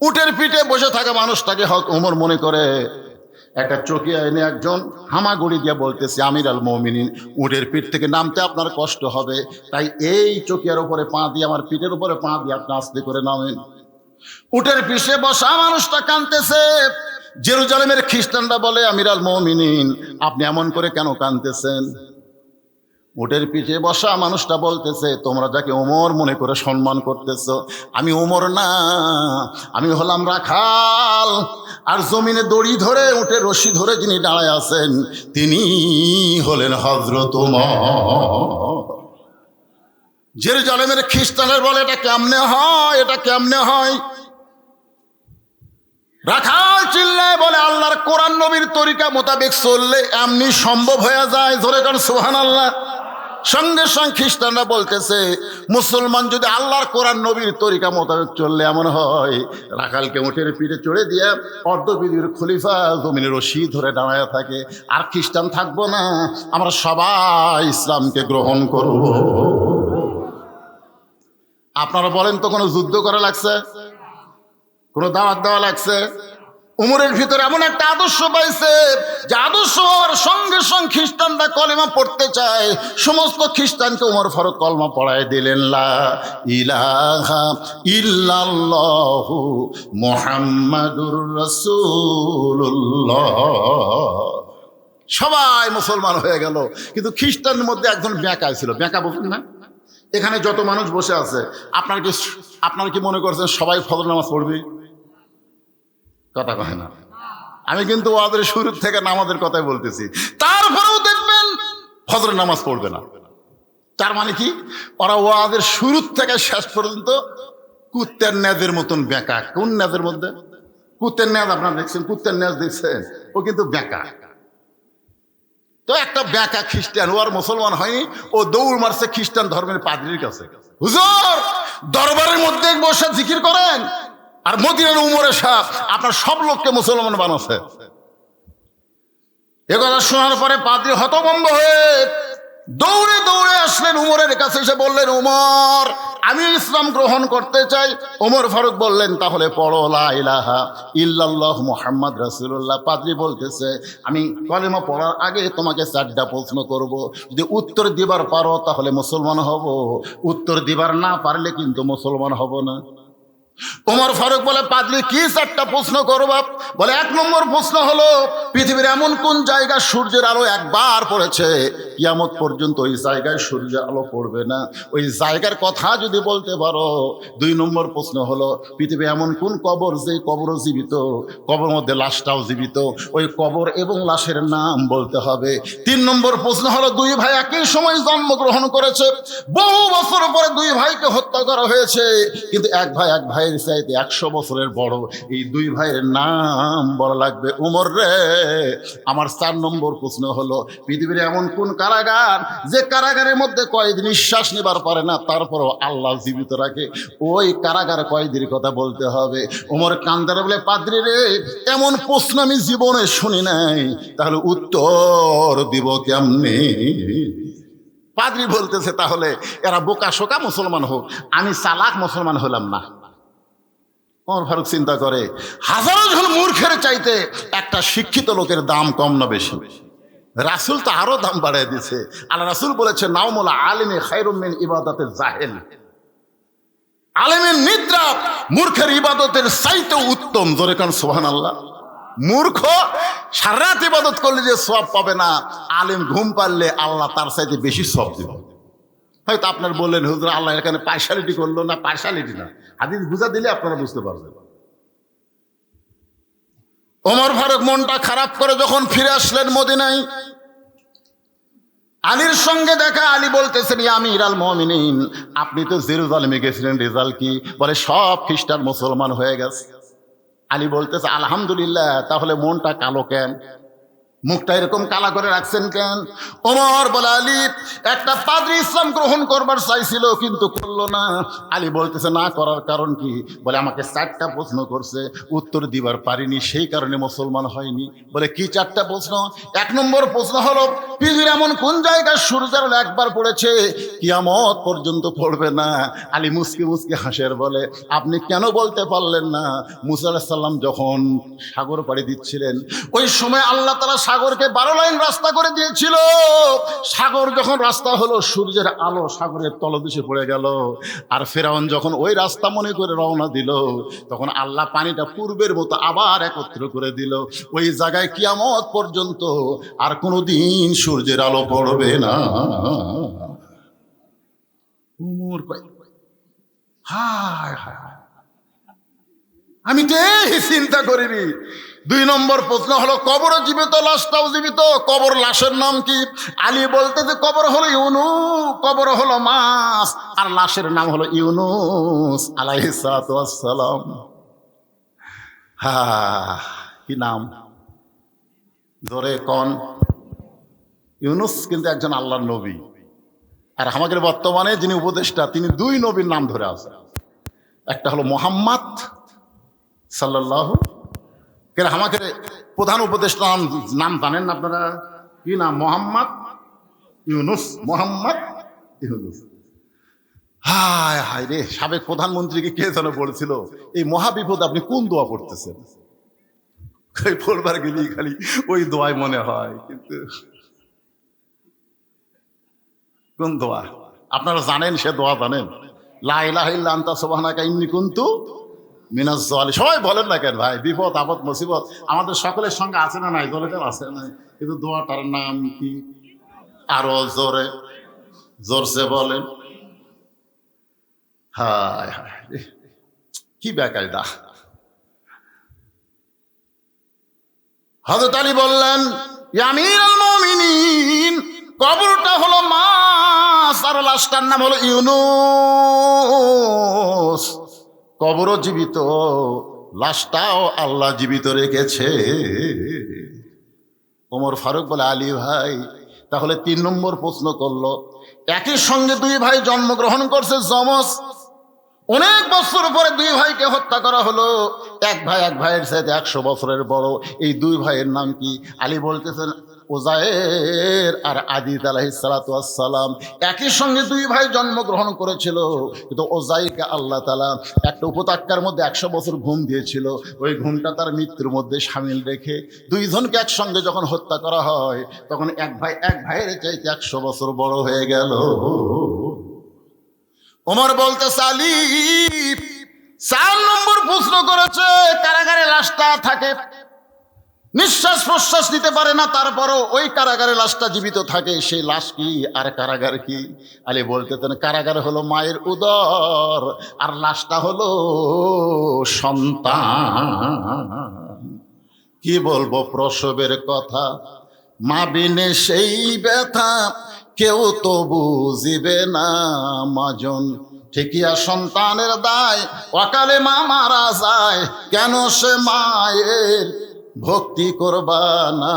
উটের পিঠে বসে থাকা মানুষটাকে ওমর মনে করে একটা চকিয়া এনে একজন হামাগুড়ি দিয়ে বলতেছে, আমির আল মুমিনিন, উটের পিঠ থেকে নামতে আপনার কষ্ট হবে, তাই এই চকিয়ার উপরে পা দিয়ে, আমার পিঠের উপরে পা দিয়ে আপনি আস্তে করে নামেন। উটের পিঠে বসা মানুষটা কাঁদতেছে। জেরুজালেমের খ্রিস্টানরা বলে, আমির আল মুমিনিন, আপনি এমন করে কেন কাঁদতেছেন? উটের পিঠে বসা মানুষটা বলতেছে, তোমরা যাকে ওমর মনে করে সম্মান করতেছ, আমি ওমর না, আমি হলাম রাখাল। আর জমিনে দড়ি ধরে উটের রশি ধরে যিনি দাঁড়ায় আছেন তিনি হলেন হযরত ওমর। জেরুজালেমের খ্রিস্টানের বলে, এটা কেমনে হয়, এটা কেমনে হয়? রাখাল চিল্লায় বলে, আল্লাহর কোরআন নবীর তরিকা মোতাবেক চললে এমনি সম্ভব হয়ে যায়। জোরে কারণ সুবহানাল্লাহ। সঙ্গে সঙ্গে খ্রিস্টানরা বলতেছে, মুসলমান যদি আল্লাহর কোরআন নবীর তরিকা মোতাবেক চললে এমন হয়, রাখালকে উটের পিঠে চড়ে দিয়ে অর্ধপৃথিবীর খলিফা জমিনে রশি ধরে দাঁড়ায় থাকে, আর খ্রিস্টান থাকবো না, আমরা সবাই ইসলামকে গ্রহণ করব। আপনারা বলেন তো, কোনো যুদ্ধ করা লাগছে? কোনো দাওয়াত দেওয়া লাগছে? উমরের ভিতরে এমন একটা আদর্শ পাইছে যে আদর্শ হওয়ার সঙ্গে সঙ্গে খ্রিস্টানরা কলেমা পড়তে চায়। সমস্ত খ্রিস্টানকে উমর ফারুক কলমা পড়ায় দিলেন, লা ইলাহা ইল্লাল্লাহু মুহাম্মাদুর রাসূলুল্লাহ। সবাই মুসলমান হয়ে গেল। কিন্তু খ্রিস্টানের মধ্যে একজন বেঁকা ছিল। বেঁকা বলছেন না? এখানে যত মানুষ বসে আছে আপনারা কি মনে করছেন সবাই ফজর নামাজ পড়বে? কথা কয় না। আমি কিন্তু ওদের শুরু থেকে নামাজের কথাই বলতেছি। তারপরেও দেখবেন ফজর নামাজ পড়বে না। তার মানে কি, ওরা ওদের শুরু থেকে শেষ পর্যন্ত কুত্তের ন্যাজের মতন বেঁকা। কোন ন্যাজের মধ্যে? কুত্তের ন্যাজ আপনারা দেখছেন? কুত্তের ন্যাজ দেখছেন? ও কিন্তু বেঁকা। তো একটা বেঁকা খ্রিস্টান, ও আর মুসলমান হয়নি, ও দৌড় মারছে খ্রিস্টান ধর্মের পাদ্রীর কাছে। হুজুর, দরবারের মধ্যে বসে জিকির করেন, আর মদিনার উমরে সাহেব আপনার সব লোককে মুসলমান বানাচ্ছে। এ কথা শোনার পরে পাদ্রী হতভম্ব হয়ে দৌড়ে দৌড়ে আসলেন উমরের কাছে, এসে বললেন, উমর, আমি ইসলাম গ্রহণ করতে চাই। ওমর ফারুক বললেন, তাহলে পড়ো লা ইলাহা ইল্লাল্লাহ মুহাম্মদ রাসূলুল্লাহ। পাদ্রী বলতেছে, আমি কলেমা পড়ার আগে তোমাকে 4টা প্রশ্ন করব, যদি উত্তর দিবার পারো তাহলে মুসলমান হব, উত্তর দিবার না পারলে কিন্তু মুসলমান হব না। ওমর ফারুক বলে, পাদ্রী কি 4টা প্রশ্ন করবা? বলে, 1 নম্বর প্রশ্ন হলো, পৃথিবীর এমন কোন জায়গায় সূর্যের আলো একবার পড়েছে কিয়ামত পর্যন্ত ওই জায়গায় সূর্যের আলো পড়বে না, ওই জায়গার কথা যদি বলতে পারো। 2 নম্বর প্রশ্ন হলো, পৃথিবী এমন কোন কবর যে কবরও জীবিত, কবর মধ্যে লাশটাও জীবিত, ওই কবর এবং লাশের নাম বলতে হবে। 3 নম্বর প্রশ্ন হলো, 2 ভাই একই সময় জন্মগ্রহণ করেছে, বহু বছর পরে 2 ভাইকে হত্যা করা হয়েছে, কিন্তু এক ভাইয়ের চাইতে 100 বছরের বড়। এই 2 ভাইয়ের নাম বলা লাগবে। উমর রে, আমার 4 নম্বর প্রশ্ন হলো, পৃথিবীর এমন কোন কারাগার যে কারাগারের মধ্যে কয়েদি নিঃশ্বাস নেবার পারে না, তারপরও আল্লাহ জীবিত রাখে, ওই কারাগার কয়েদির কথা বলতে হবে। উমর কান্দারে বলে, পাদ্রী রে, এমন প্রশ্ন আমি জীবনে শুনি নাই, তাহলে উত্তর দিব কেমনে? পাদ্রী বলতেছে তাহলে এরা বোকা শোকা মুসলমান হোক, আমি চালাক মুসলমান হলাম না। ওমর ফারুক চিন্তা করে হাজারো জন মূর্খের চাইতে একটা শিক্ষিত লোকের দাম কম না বেশি? রাসূল তো আরো দাম বাড়িয়ে দিয়েছে। আল্লাহ রাসূল বলেছে নাওমুল আলিমি খায়রুম মিন ইবাদাতিল জাহিল, আলেমের নিদ্রা মূর্খের ইবাদতের চাইতে উত্তম। জোরে কান সুবহানাল্লাহ। মূর্খ সারা রাত ইবাদত করলে যে সওয়াব পাবে না, আলেম ঘুম পারলে আল্লাহ তার চাইতে বেশি সওয়াব দিবে। হয়তো আপনার বললেন হুজুর আল্লাহ এখানে পার্শালিটি করলো না, পার্শালিটি না, হাদিস বুঝা দিলে আপনারা বুঝতে পারবেন। ওমর ফারুক মনটা খারাপ করে যখন ফিরে আসলেন মদিনায়, আলীর সঙ্গে দেখা। আলী বলতেছেন ইয়া আমিরাল মুমিনিন, আপনি তো জেরুজালেমে গেছিলেন, রেজাল্ট কি? বলে সব খ্রিস্টান মুসলমান হয়ে গেছে। আলী বলতেছে আলহামদুলিল্লাহ, তাহলে মনটা কালো কেন, মুখটা এরকম কালা করে রাখছেন কেন? ওমর বলে আলী একটা পাদ্রী ইসলাম গ্রহণ করবার চাইছিল কিন্তু করলো না। আলী বলতেছে না করার কারণ কি? বলে আমাকে 4টা প্রশ্ন করছে, উত্তর দিবার পারিনি, সেই কারণে মুসলমান হয়নি। বলে কি 4টা প্রশ্ন? 1 নম্বর প্রশ্ন হলো পৃথিবীর এমন কোন জায়গায় সূর্যের আলো একবার পড়েছে কিয়ামত পর্যন্ত পড়বে না? আলী মুসকি মুসকি হাসের বলে আপনি কেন বলতে পারলেন না? মুসা আলাইহিস সালাম যখন সাগর পাড়ি দিচ্ছিলেন ওই সময় আল্লাহ তাআলা সাগরকে 12 লাইন রাস্তা করে দিয়েছিল। সাগর যখন রাস্তা হলো, সূর্যের আলো সাগরের তলদেশে পড়ে গেল। আর ফেরাউন যখন ওই রাস্তা মনে করে রওনা দিল, তখন আল্লাহ পানিটা পূর্বের মতো আবার একত্র করে দিল। ওই জায়গায় কিয়ামত পর্যন্ত আর কোনোদিন সূর্যের আলো পড়বে না। হায় হায়, আমি তো চিন্তা করিনি। 2 নম্বর প্রশ্ন হলো কবর জীবিত, লাশটাও জীবিত, কবর লাশের নাম কি? আলী বলতে যে কবর হলো ইউনুস, কবর হলো মাছ, আর লাশের নাম হলো ইউনুস আলাইহিস সালাতু ওয়াস সালাম। কি নাম ধরে কোন? ইউনুস কিন্তু একজন আল্লাহর নবী, আর আমাদের বর্তমানে যিনি উপদেষ্টা তিনি 2 নবীর নাম ধরে আছেন। একটা হলো মুহাম্মদ সাল্লাল্লাহু, কেন আমাকে প্রধান উপদেষ্টা নাম জানেন না আপনারা? কি নাম? মোহাম্মদ ইউনুস, মোহাম্মদ ইউনুস। হায় হায় রে, সাবেক প্রধানমন্ত্রীকে কে যেন বলছিল এই মহাবিপদ আপনি কোন দোয়া পড়তেছেন? পড়বার গেলেই খালি ওই দোয়াই মনে হয়, কিন্তু কোন দোয়া আপনারা জানেন? সে দোয়া জানেন? লা ইলাহা ইল্লা আনতা সুবহানাকা ইন্নী কুনতু মিনাজ জালিমিন। সবাই বলেন না কেন ভাই? বিপদ আপদ মুসিবত আমাদের সকলের সঙ্গে আছে না নাই? দলের আছে না? কিন্তু দোয়াটার নাম কি? আরো জোরে জোরসে বলেন। হায় হায়, কি বেকায়দা। হযরত আলী বললেন ইয়া আমিরাল মুমিনিন, কবরটা হলো মাছ আর লাশটার নাম হলো ইউনুস। কবরও জীবিত, লাশটাও আল্লাহ জীবিত রেখেছে। ওমর ফারুক বলে আলী ভাই তাহলে 3 নম্বর প্রশ্ন করলো, একই সঙ্গে 2 ভাই জন্মগ্রহণ করছে যমজ, অনেক বছর পরে 2 ভাইকে হত্যা করা হলো। এক ভাইয়ের সাথে 100 বছরের বড়। এই 2 ভাইয়ের নাম কি? আলী বলতেছেন উযায়ের আর আদিত আলাইহিস সালাতু ওয়াস সালাম। একই সঙ্গে 2 ভাই জন্মগ্রহণ করেছিল, কিন্তু উযাইরকে আল্লাহ তাআলা একটা উপত্যকার মধ্যে 100 বছর ঘুম দিয়েছিল। ওই ঘুমটা তার মৃত্যুর মধ্যে শামিল রেখে 2 জনকে একসঙ্গে যখন হত্যা করা হয়, তখন এক ভাইয়ের চাইতে 100 বছর বড় হয়ে গেল। ওমর বলতে আলী 4 নম্বর প্রশ্ন করেছে, কারাগারে লাশটা থাকে, নিঃশ্বাস প্রশ্বাস নিতে পারে না, তারপরও ওই কারাগারে লাশটা জীবিত থাকে। সেই লাশ কি আর কারাগার কি? আলী বলতেছেন কারাগার হলো মায়ের উদর, আর লাশটা হলো সন্তান। কি বলবো প্রসবের কথা, মা বিনে সেই ব্যথা কেউ তো বুঝিবে না মাজন। ঠিকিয়া সন্তানের দায় অকালে মা মারা যায়, কেন সে মায়ের ভক্তি করবা না?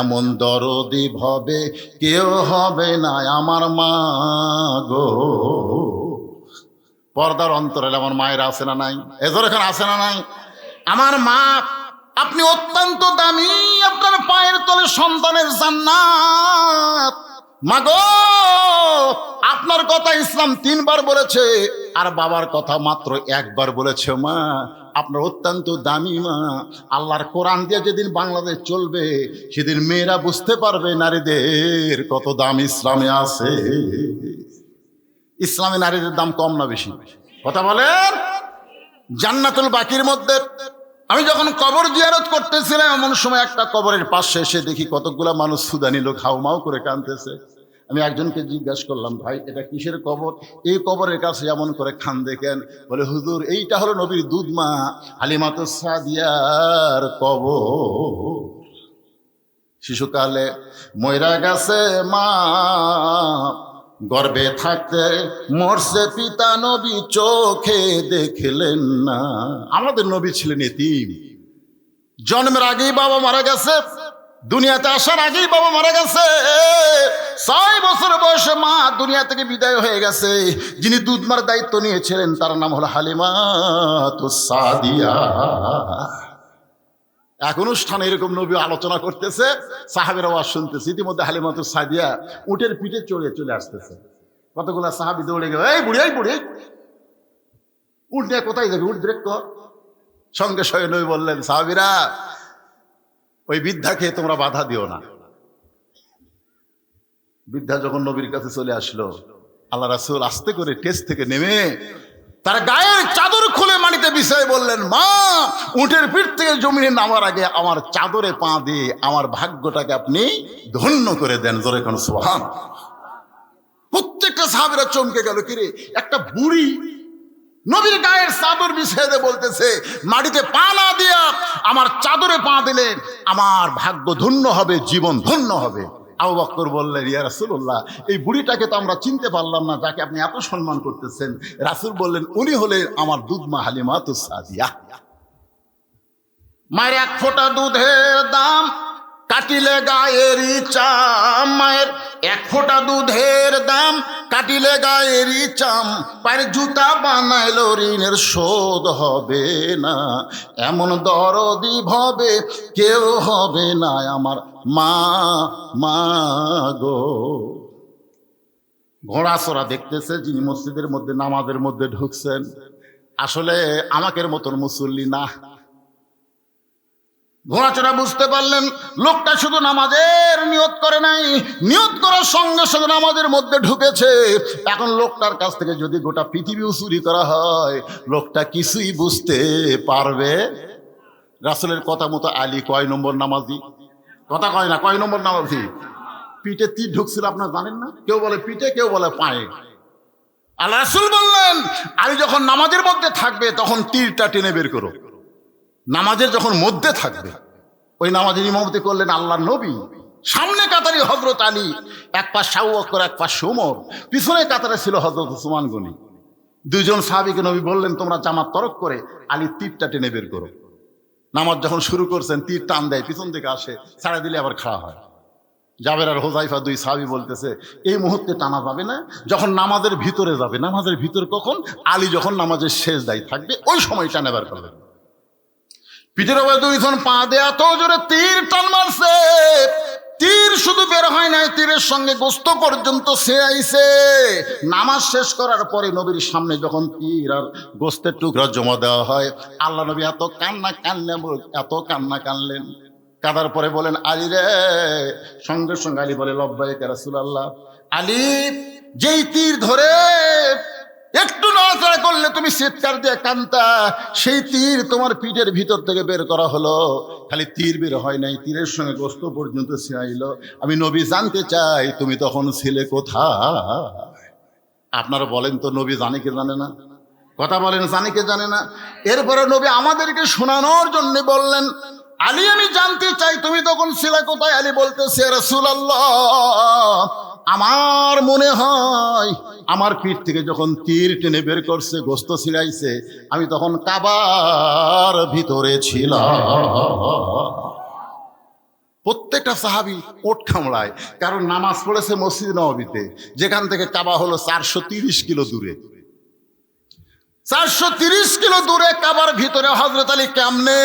এমন দরদি ভবে কেউ হবে না আমার মা গো। পর্দার অন্তরালে আমার মায়ের আছে না নাই? এজোর এখানে আছে না নাই? আমার মা, আপনি অত্যন্ত দামি, আপনার পায়ের তলে সন্তানের জান্নাত। মাগো, আপনার কথা ইসলাম 3 বার বলেছে, আর বাবার কথা মাত্র 1 বার বলেছে। মা, আপনার অত্যন্ত দামি মা। আল্লাহর কোরআন দিয়ে যেদিন বাংলাদেশ চলবে, সেদিন মেয়েরা বুঝতে পারবে নারীদের কত দাম ইসলামে আছে। ইসলামে নারীদের দাম কম না বেশি? কথা বলেন। জান্নাতুল বাকির মধ্যে আমি যখন কবর জিয়ারত করতেছিলাম, এমন সময় একটা কবরের পাশে এসে দেখি কতগুলা মানুষ সুদানি লোক হাউমাউ করে কাঁদতেছে। আমি একজনকে জিজ্ঞাসা করলাম, ভাই এটা কিসের কবর? এই কবরের কাছে এমন করে কান্দে কেন? বলে, হুজুর, এইটা হলো নবীর দুধ মা হালিমাতুস সাদিয়ার কবর। শিশুকালে ময়রা গেছে মা, গর্ভে থাকতে মরছে পিতা, নবী চোখে দেখলেন না। আমাদের নবী ছিলেন এতিম। জন্মের আগেই বাবা মারা গেছে, দুনিয়াতে আসার আগেই বাবা মারা গেছে। 6 বছর বয়সে মা দুনিয়া থেকে বিদায় হয়ে গেছে। যিনি দুধ মার দায়িত্ব নিয়েছিলেন তার নাম হলো হালিমাতুস সাদিয়া। এক অনুষ্ঠানে এরকম নবী আলোচনা করতেছে, সাহাবীর আওয়াজ শুনতেছে। ইতিমধ্যে হালিমাতুস সাদিয়া উটের পিঠে চলে আসতেছে। কতগুলা সাহাবী দৌড়ে গেল, এই বুড়ি, এই বুড়ি, উট নিয়ে কোথায় যাবি? উট ব্রেক কর। সঙ্গে সঙ্গে নবী বললেন, সাহাবীরা, ওই বৃদ্ধাকে তোমরা বাধা দিও না। বৃদ্ধা যখন নবীর কাছে চলে আসলো, আল্লাহ রাসূল আস্তে করে টেস্ট থেকে নেমে তার গায়ের চাদর খুলে মাটিতে বিছায় বললেন, মা, উটের পিঠ থেকে জমিনে নামার আগে আমার চাদরে পা দিয়ে আমার ভাগ্যটাকে আপনি ধন্য করে দেন। জোরে কোন সুবহানাল্লাহ। প্রত্যেকটা সাহাবীরা চমকে গেল, কিরে, একটা বুড়ি নবীর গায়ের চাদর বিছিয়ে দিয়ে বলতেছে, মাটিতে পা না দিয়া আমার চাদরে পা দিলে আমার ভাগ্য ধন্য হবে, জীবন ধন্য হবে। আবু বকর বললেন, ইয়া রাসূলুল্লাহ, এই বুড়িটাকে তো আমরা চিনতে পারলাম না, যাকে আপনি এত সম্মান করতেছেন। রাসূল বললেন, উনি হলেন আমার দুধ মা হালিমাতুস সাদিয়া। মায়ের 1 ফোঁটা দুধের দাম কাটিলে গায়েরই চাম। মায়ের 1 ফোঁটা দুধের দাম কাটিলে গায়েরই চাম। পায়ের জুতা বানাইলো ঋণের শোধ হবে না। এমন দরদি ভবে কেউ হবে না আমার মা, মা গো। ঘোড়াচড়া দেখতেছে যিনি মসজিদের মধ্যে নামাজের মধ্যে ঢুকছেন, আসলে আমাকের মতন মুসল্লি না। ঘোড়াচড়া বুঝতে পারলেন লোকটা শুধু নামাজের নিয়ত করে নাই, নিয়ত করার সঙ্গে সঙ্গে নামাজের মধ্যে ঢুকেছে। এখন লোকটার কাছ থেকে যদি গোটা পৃথিবীও চুরি করা হয়, লোকটা কিছুই বুঝতে পারবে। রাসূলের কথা মতো আলী কয় নম্বর নামাজি? কথা কয় না, কয় নম্বর নামাজি? পিঠে তীর ঢুকছিল, আপনারা জানেন না? কেউ বলে পিঠে, কেউ বলে পায়ে। আল্লাহ রাসূল বললেন, আলী যখন নামাজের মধ্যে থাকবে তখন তীরটা টেনে বের করো। নামাজের যখন মধ্যে থাকবে, ওই নামাজের ইমামতি করলেন আল্লাহর নবী। সামনে কাতারে হযরত আলী, এক পাশে আবু বকর, এক পাশে ওমর, পিছনে কাতারে ছিল হযরত উসমান গনি। 2 জন সাহাবীকে নবী বললেন, তোমরা জামাত তরক করে আলী তীরটা টেনে বের করো। নামাজ যখন শুরু করছেন, তীর টান দেয়, পিছন থেকে আসে, ছাড়া দিলে আবার খাওয়া হয়। জাবের আর হুযায়ফা 2 সাহাবী বলতেছে, এই মুহূর্তে টানা যাবে না, যখন নামাজের ভিতরে যাবে। নামাজের ভিতর কখন? আলী যখন নামাজের সেজদায় থাকবে, ওই সময় টানে বের করবে। পিঠের উপরে 2 জন পা দিয়ে এত জোরে তীর টান মারছে, তীর শুধু বের হয় নাই, তীরের সঙ্গে গোস্ত পর্যন্ত সে আইছে। নামাজ শেষ করার পরে নবীর সামনে যখন তীর আর গোস্তের টুকরা জমা দেওয়া হয়, আল্লাহ নবী এত কান্না কানলেন। কাঁদার পরে বলেন, আলী রে। সঙ্গে সঙ্গে আলী বলে, লব্বাইক ইয়া রাসূলুল্লাহ। আলী, যেই তীর ধরে একটু নড়াচড়া করলে তুমি চিৎকার দিয়ে কান্তা, সেই তীর তোমার পিঠের ভিতর থেকে বের করা হলো। খালি তীর বের হয় নাই, তীরের সঙ্গে গোস্ত পর্যন্ত ছিঁড়াইল। আমি নবী জানতে চাই তুমি তখন ছিলে কোথায়? আপনারা বলেন তো, নবী জানে কি জানে না? কথা বলেন, জানে কি জানে না? এরপরে নবী আমাদেরকে শোনানোর জন্য বললেন, আলী, আমি জানতে চাই তুমি তখন ছিলে কোথায়? আলী বলতেছে, রাসূলুল্লাহ, আমার মনে হয় আমার পিঠ থেকে যখন তীর টেনে বের করছে, গোস্ত ছিঁড়াইছে, আমি তখন কাবার ভিতরে ছিলাম। প্রত্যেকটা সাহাবী ওঠ কামড়ায়, কারণ নামাজ পড়েছে মসজিদ নববীতে, যেখান থেকে কাবা হলো 430 কিলো দূরে। 430 কিলো দূরে কাবার ভিতরে হযরত আলী কেমনে?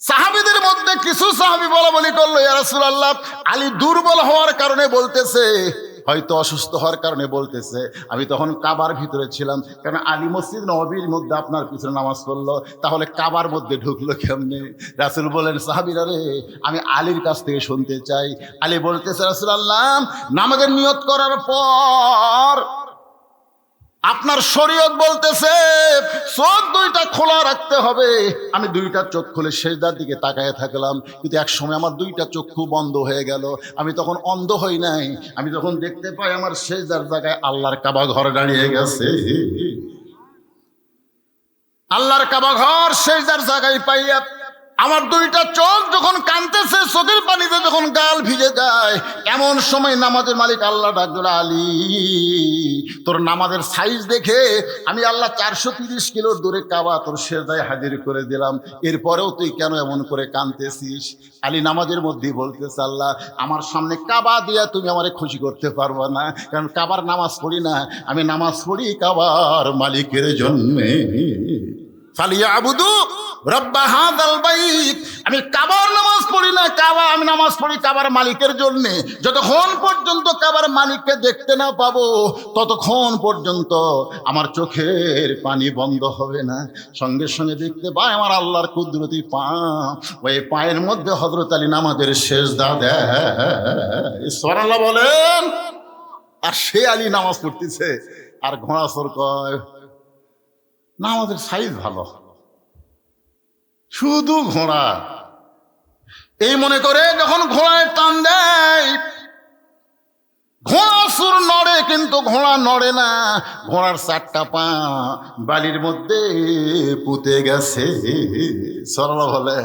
সাহাবীদের মধ্যে কিছু সাহাবী বলা বলি করলো, ইয়া রাসূলুল্লাহ, আলী দুর্বল হওয়ার কারণে বলতেছে, হয়তো অসুস্থ হওয়ার কারণে বলতেছে। আমি তখন কাবার ভিতরে ছিলাম, কারণ আলী মসজিদ নববীর মধ্যে আপনার পিছনে নামাজ পড়লো, তাহলে কাবার মধ্যে ঢুকলো কেমনে? রাসূল বলেন, সাহাবীরা রে, আমি আলীর কাছ থেকে শুনতে চাই। আলী বলতেছে, রাসূলুল্লাহ, নামাজের নিয়ত করার পর আপনার শরীয়ত বলতেছে চোখ দুইটা খোলা রাখতে হবে। আমি দুইটা চোখ খুলে সেজদার দিকে তাকায় থাকলাম, কিন্তু এক সময় আমার দুইটা চক্ষু বন্ধ হয়ে গেল। আমি তখন অন্ধ হই নাই, আমি তখন দেখতে পাই আমার সেজদার জায়গায় আল্লাহর কাবা ঘর দাঁড়িয়ে গেছে। আল্লাহর কাবা ঘর সেজদার জায়গায় পাইয়া আমার দুইটা চোখ যখন কাঁদতেছে, চোখের পানিতে যখন গাল ভিজে যায়, এমন সময় নামাজের মালিক আল্লাহ ডাক দিল, আলী, তোর নামাজের সাইজ দেখে আমি আল্লাহ 430 কিলোর দূরে কাবা তোর সেজদায় হাজির করে দিলাম, এরপরেও তুই কেন এমন করে কাঁদতেছিস? আলী নামাজের মধ্যেই বলতেছে, আল্লাহ, আমার সামনে কাবা দিয়া তুমি আমারে খুশি করতে পারবা না, কারণ কাবার নামাজ পড়ি না, আমি নামাজ পড়ি কাবার মালিকের জন্যে। ফালিয়াবুদু রাব্বা হাযাল বাইত, আমি কাবার নামাজ পড়ি না, আমি নামাজ পড়ি কাবার মালিকের জন্য। যতক্ষণ পর্যন্ত কাবার মালিককে দেখতে না পাবো, ততক্ষণ পর্যন্ত আমার চোখের পানি বন্ধ হবে না। সঙ্গে সঙ্গে দেখতে পাই আমার আল্লাহর কুদরতি পা, ওই পায়ের মধ্যে হযরত আলী নামাজের সেজদা দেয়। সুবহানাল্লাহ বলেন। আর সে আলী নামাজ পড়তেছে, আর ঘোড়া চোর কয়, না আমাদের সাইজ ভালো, শুধু ঘোড়া। এই মনে করে যখন ঘোড়ায় টান দেয়, ঘোড়া সুর নড়ে, কিন্তু ঘোড়া নড়ে না, ঘোড়ার 4টা পা বালির মধ্যে পুঁতে গেছে। সরল হলে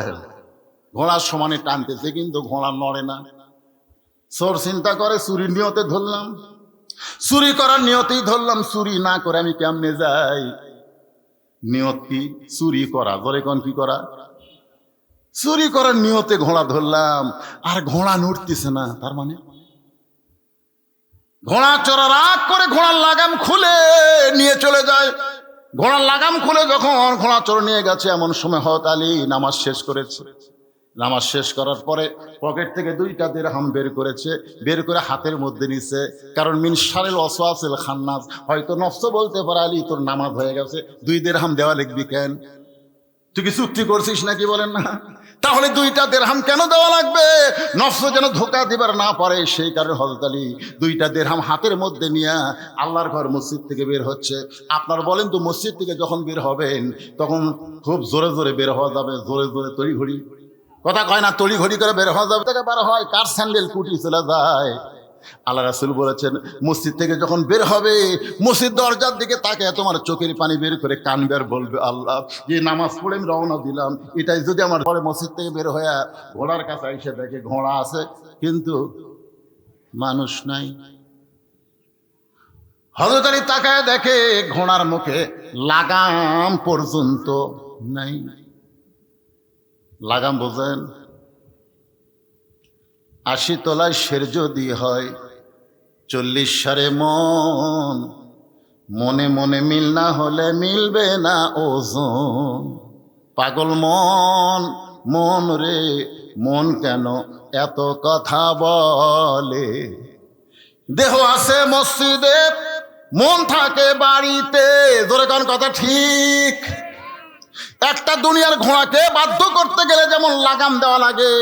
ঘোড়ার সমানে টানতেছে, কিন্তু ঘোড়া নড়ে না। চোর চিন্তা করে, চুরির নিয়তে ধরলাম, চুরি করার নিয়তেই ধরলাম, চুরি না করে আমি কেমনে যাই? নিয়ত কি? চুরি করা। ধরে কোন কি করা? চুরি করার নিয়তে ঘোড়া ধরলাম, আর ঘোড়া নড়তেছে না। তার মানে ঘোড়া চড়া রাগ করে ঘোড়ার লাগাম খুলে নিয়ে চলে যায়। ঘোড়ার লাগাম খুলে যখন ঘোড়া চড় নিয়ে গেছে, এমন সময় হযরত আলী নামাজ শেষ করেছে। নামাজ শেষ করার পরে পকেট থেকে 2টা দিরহাম বের করেছে, বের করে হাতের মধ্যে নিছে। কারণ মিন শারিল ওয়াসওয়াসিল খান্নাস, হয়তো নফস বলতে পারে, আলী তোর নামাজ হয়ে গেছে, 2 দিরহাম দেওয়া লিখবি কেন? তুই কি চুক্তি করছিস নাকি? বলেন না। তাহলে 2টা দিরহাম কেন দেওয়া লাগবে? নফস যেন ধোঁকা দিবার না পারে, সেই কারণে হযরত আলী 2টা দিরহাম হাতের মধ্যে নিয়ে আল্লাহর ঘর মসজিদ থেকে বের হচ্ছে। আপনার বলেন তো, মসজিদ থেকে যখন বের হবেন তখন খুব জোরে জোরে বের হওয়া যাবে, জোরে জোরে তড়িঘড়ি, কথা কয় না, তড়িঘড়ি করে বের হওয়া যাবে, থেকে বার হয়, কার স্যান্ডেল কুটি চলে যায়। আল্লাহ রাসূল বলেছেন, মসজিদ থেকে যখন বের হবে, মসজিদ দরজার দিকে তাকে তোমার চোখের পানি বের করে কানবে আর বলবে, আল্লাহ, যে নামাজ পড়ে আমি রওনা দিলাম, এটাই যদি আমার পরে মসজিদ থেকে বের হয়ে ঘোড়ার কাছে এসে দেখে ঘোড়া আছে কিন্তু মানুষ নাই। হযরত আলী তাকায় দেখে ঘোড়ার মুখে লাগাম পর্যন্ত নাই। লাগাম বোঝেন? 80 তলায় শের যদি হয়, 40 সারে মন, মনে মনে মিল না হলে মিলবে না ওজন। পাগল মন, মন রে মন, কেন এত কথা বলে? দেহ আছে মসজিদে, মন থাকে বাড়িতে। ধরে কোন কথা ঠিক? একটা দুনিয়ার ঘোড়াকে বাধ্য করতে গেলে যেমন লাগাম দেওয়া লাগে,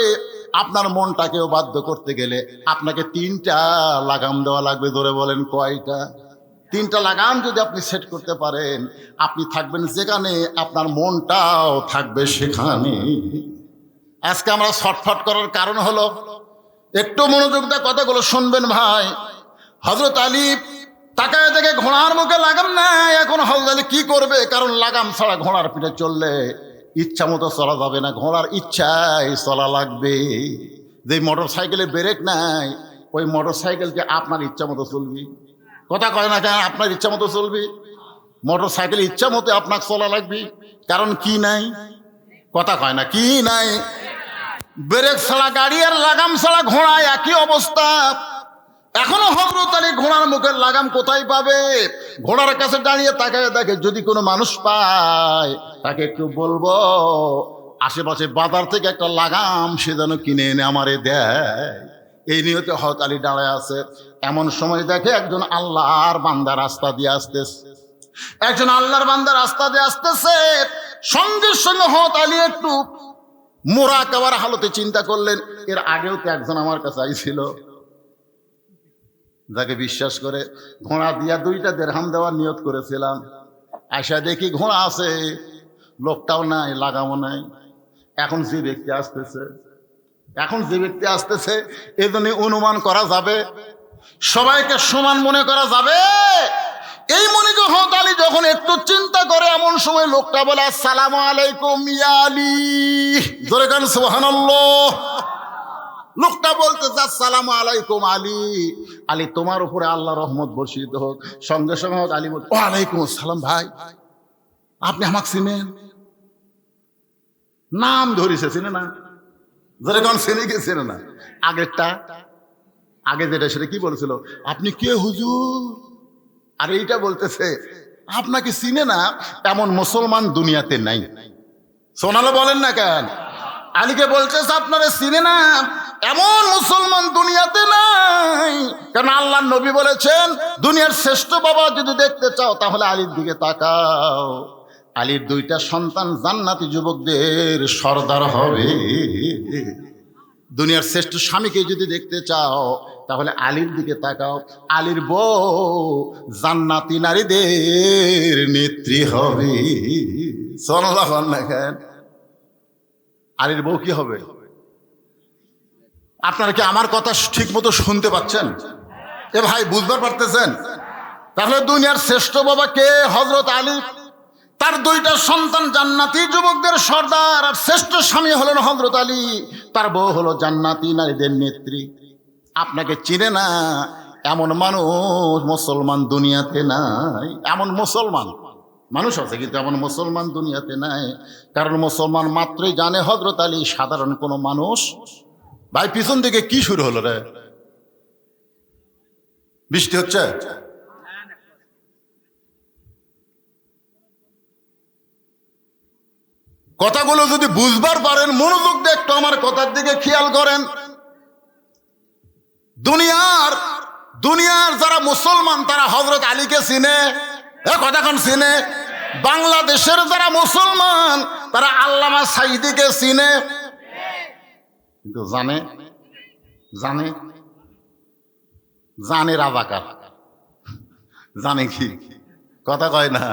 আপনার মনটাকেও বাধ্য করতে গেলে আপনাকে 3টা লাগাম দেওয়া লাগবে। ধরে বলেন কয়টা? 3টা লাগাম যদি আপনি সেট করতে পারেন, আপনি থাকবেন যেখানে, আপনার মনটাও থাকবে সেখানে। আজকে আমরা শর্টফট করার কারণ হলো, একটু মনোযোগ দিয়ে কথাগুলো শুনবেন ভাই। হযরত আলী তাকায় দেখে ঘোড়ার মুখে লাগাম নাই। এখন হযরত আলী কি করবে? কারণ লাগাম ছাড়া ঘোড়ার পিঠে চললে ইচ্ছা মতো চলা যাবে না, ঘোড়ার ইচ্ছায় চলা লাগবে। যে মোটর সাইকেলে ব্রেক নাই, ওই মোটর সাইকেলকে আপনার ইচ্ছা মতো চলবি। কথা কয় না কেন? আপনার ইচ্ছা মতো চলবি। মোটর সাইকেল ইচ্ছা মতো আপনাকে চলা লাগবে, কারণ কি নাই? কথা কয় না, কি নাই? ব্রেক ছাড়া গাড়ি আর লাগাম ছাড়া ঘোড়া একই অবস্থা। এখনো হযরত আলী ঘোড়ার মুখের লাগাম কোথায় পাবে? ঘোড়ার কাছে দাঁড়িয়ে তাকায় দেখে যদি কোনো মানুষ পায় তাকে একটু বলবো, আশেপাশে বাজার থেকে একটা লাগাম সে যেন কিনে এনে আমারে দেয়, এই নিয়তে হযরত আলী দাঁড়ায় আছে। এমন সময় দেখে একজন আল্লাহর বান্দা রাস্তা দিয়ে আসতেছে, একজন আল্লাহর বান্দা রাস্তা দিয়ে আসতেছে। সঙ্গে সঙ্গে হযরত আলী একটু মুরাকাবার হালতে চিন্তা করলেন, এর আগেও তো একজন আমার কাছে আইছিল, যাকে বিশ্বাস করে ঘোড়া দিয়া 2টা দিরহাম দেওয়ার নিয়ত করেছিলাম। আয়সা দেখি ঘোড়া আছে, লোকটাও নাই, লাগামও নাই। এখন যে ব্যক্তি আসতেছে এজন্য অনুমান করা যাবে, সবাইকে সমান মনে করা যাবে। এই মনে হযরত আলী যখন একটু চিন্তা করে, এমন সময় লোকটা বলে, আসসালামু আলাইকুম ইয়া আলী। জোরে গান সুবহানাল্লাহ। লোকটা বলতেছে, আসসালামু আলাইকুম আলী, আলী তোমার উপরে আল্লাহ রহমত বর্ষিত হোক। সঙ্গে সঙ্গে আলী বলতে, ওয়ালাইকুম আসসালাম ভাই, আপনি আমাকে চিনেন? নাম ধরিছে, চিনে না? যেরকম চিনে গেছে না। আগেরটা আগে যেটা সেটা কি বলেছিল, আপনি কে হুজুর? আর এইটা বলতেছে আপনাকে চিনে না, এমন মুসলমান দুনিয়াতে নাই। সোনালে বলেন না কেন? আলীকে বলতেছে আপনারা চিনে না, এমন মুসলমান দুনিয়াতে নাই। কারণ আল্লাহর নবী বলেছেন, দুনিয়ার শ্রেষ্ঠ বাবা যদি দেখতে চাও তাহলে আলীর দিকে তাকাও। আলীর 2টা সন্তান জান্নাতি যুবকদের সর্দার হবে। দুনিয়ার শ্রেষ্ঠ স্বামীকে যদি দেখতে চাও তাহলে আলীর দিকে তাকাও। আলীর বউ জান্নাতি নারীদের নেত্রী হবে। সুবহানাল্লাহ দেখেন, আলীর বউ কি হবে? আপনারা কি আমার কথা ঠিক মতো শুনতে পাচ্ছেন? এ ভাই বুঝতে পারতেছেন? তাহলে দুনিয়ার শ্রেষ্ঠ বাবা কে? হযরত আলী। তার 2টা সন্তান জান্নাতি যুবকদের সর্দার, আর শ্রেষ্ঠ স্বামী হলেন হযরত আলী। তার বউ হলো জান্নাতি নারীদের নেত্রী। আপনাকে চিনে না এমন মানুষ মুসলমান দুনিয়াতে নাই। এমন মুসলমান মানুষ আছে কিন্তু এমন মুসলমান দুনিয়াতে নাই। কারণ মুসলমান মাত্রই জানে হযরত আলী সাধারণ কোনো মানুষ। ভাই পিছন দিকে কি শুরু হলো রে? বৃষ্টি হচ্ছে? কথাগুলো যদি বুঝবার পারেন, মনোযোগ দিয়ে একটু আমার কথার দিকে খেয়াল করেন। দুনিয়ার যারা মুসলমান তারা হযরত আলীকে চিনে, কতক্ষণ চিনে। বাংলাদেশের যারা মুসলমান তারা আল্লামা সাঈদীকে চিনে, কিন্তু জানে রাজাকার, জানে কি কথা কয় না।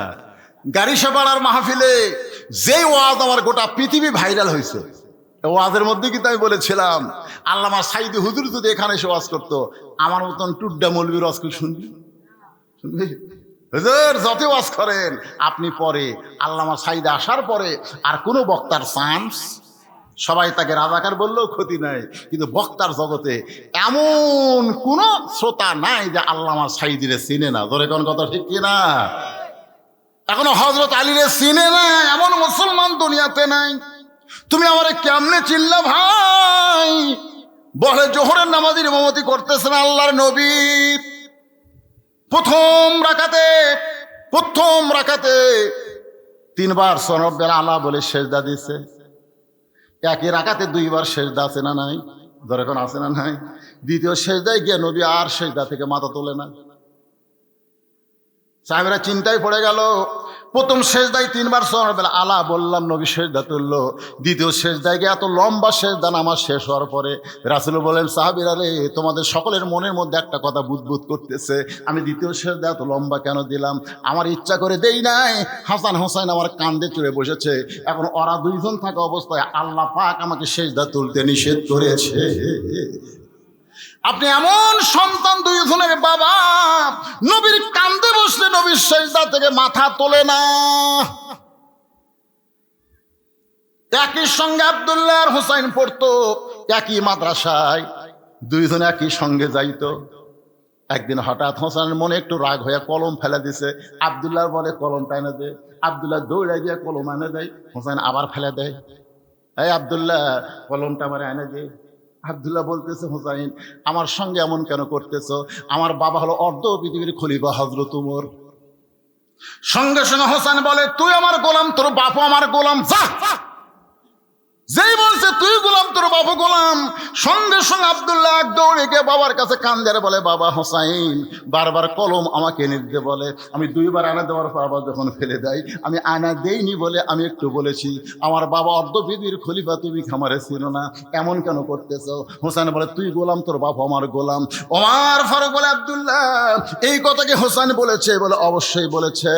গাড়িসাপাড়ার মাহফিলে যে ওয়াজ আমার গোটা পৃথিবী ভাইরাল হয়েছে, ওয়াজের মধ্যে কিন্তু আমি বলেছিলাম, আল্লামা সাঈদী হুজুর যদি এখানে এসে ওয়াজ করতো, আমার মতন টুড্ডা মৌলবীর ওয়াজ করে শুনবি? হুজুর যত ওয়াজ করেন আপনি, পরে আল্লামা সাঈদী আসার পরে আর কোনো বক্তার চান্স, সবাই তাকে রাজাকার বললেও ক্ষতি নাই, কিন্তু বক্তার জগতে এমন কোন শ্রোতা নাই যে আল্লামা সাঈদীরে চিনে না। ধরে কোন কথা ঠিক কিনা? এখনো হযরত আলীরে চিনে না এমন মুসলমান দুনিয়াতে নাই। তুমি আমারে কেমনে চিনলা ভাই? বলে জোহরের নামাজের ইমামতি করতেছেন আল্লাহর নবী, প্রথম রাকাতে 3 বার সুবহান রাব্বিল আলা বলে সেজদা দিছে। একই রাকাতে 2 বার সেজদা আছে না নাই? ধরে কোন আছে না নাই? দ্বিতীয় সেজদায় গিয়ে নবী আর সেজদা থেকে মাথা তোলে না। সাহাবীরা চিন্তায় পড়ে গেল। প্রথম সেজদায় 3 বার সুবহান রাব্বিল আলা বললাম, নবী সেজদা তুললো। দ্বিতীয় সেজদায় গিয়ে এত লম্বা সেজদা নামাজ শেষ হওয়ার পরে রাসূল বলেন, সাহাবীরা রে, তোমাদের সকলের মনের মধ্যে একটা কথা বুদবুদ করতেছে, আমি দ্বিতীয় সেজদা এত লম্বা কেন দিলাম? আমার ইচ্ছা করে দেই নাই। হাসান হোসেন আমার কান্দে চড়ে বসেছে, এখন ওরা 2 জন থাকা অবস্থায় আল্লাহ পাক আমাকে সেজদা তুলতে নিষেধ করেছে। আপনি এমন সন্তান, 2 জনের বাবা, নবীর কান্দে বসলে নবীর সেজদা থেকে মাথা তোলে না। একই সঙ্গে আব্দুল্লাহ আর হুসাইন পড়তো একই মাদ্রাসায়, 2 জন একই সঙ্গে যাইতো। একদিন হঠাৎ হোসেনের মনে একটু রাগ হয়ে কলম ফেলে দিছে। আব্দুল্লাহ বলে কলমটা এনে দে। আব্দুল্লাহ দৌড়ে গিয়ে কলম এনে দেয়, হোসেন আবার ফেলে দেয়। এই আব্দুল্লাহ, কলমটা আমার এনে দে। আব্দুল্লাহ বলতেছে, হুসাইন আমার সঙ্গে এমন কেন করতেছো? আমার বাবা হলো অর্ধ পৃথিবীর খলিফা হযরত ওমর। সঙ্গে সঙ্গে হোসেন বলে, তুই আমার গোলাম, তোর বাপও আমার গোলাম, যা। যেই বলছে তুই গোলাম, তোর বাবা গোলাম, সঙ্গে সঙ্গে আব্দুল্লাহ দৌড়ে গিয়ে বাবার কাছে কান্দে বলে, বাবা হোসাইন বারবার কলম আমাকে এনে দিতে বলে, আমি 2বার আনা দেওয়ার পর আবার যখন ফেলে দেয়, আমি আনা দেইনি বলে আমি একটু বলেছি, আমার বাবা অর্ধপৃথিবীর খলিফা, তুমি খামারে ছিল না, এমন কেন করতেছ? হোসাইন বলে, তুই গোলাম, তোর বাবা আমার গোলাম। ওমর ফারুক বলে, আব্দুল্লাহ এই কথাকে হোসাইন বলেছে? বলে, অবশ্যই বলেছে।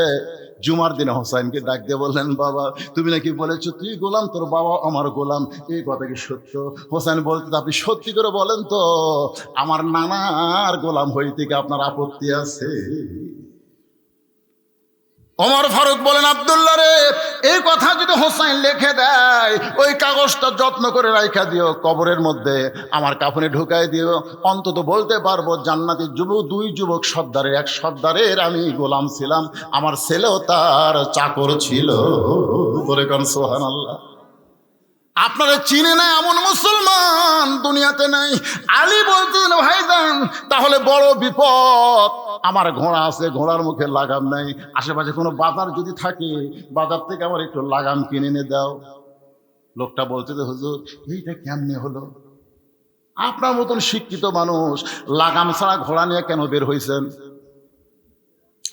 জুমার দিনে হোসাইনকে ডাক দিয়ে বললেন, বাবা তুমি নাকি বলেছো তুই গোলাম, তোর বাবা আমার গোলাম, এই কথা কি সত্য? হোসাইন বলতে, আপনি সত্যি করে বলেন তো, আমার নানার গোলাম হইতে কি আপনার আপত্তি আছে? ওমর ফারুক বলেন, আব্দুল্লাহ রে, এই কথা যদি হোসাইন লিখে দেয়, ওই কাগজটা যত্ন করে রাইখা দিও, কবরের মধ্যে আমার কাফনে ঢুকাই দিও, অন্তত বলতে পারবো জান্নাতি যুবক, 2 যুবক সর্দারের, এক সর্দারের আমি গোলাম ছিলাম, আমার ছেলেও তার চাকর ছিল। বলে কোন সুবহানাল্লাহ। আপনারা চিনে না এমন মুসলমান দুনিয়াতে নাই। আলী বলতেন, ভাইজান তাহলে বড় বিপদ, আমার ঘোড়া আছে, ঘোড়ার মুখে লাগাম নাই, আশেপাশে কোনো বাজার যদি থাকে, বাজার থেকে আমার একটু লাগাম কিনে এনে দাও। লোকটা বলতে, যে হুজুর এইটা কেমনে হলো? আপনার মতন শিক্ষিত মানুষ লাগাম ছাড়া ঘোড়া নিয়ে কেন বের হয়েছেন?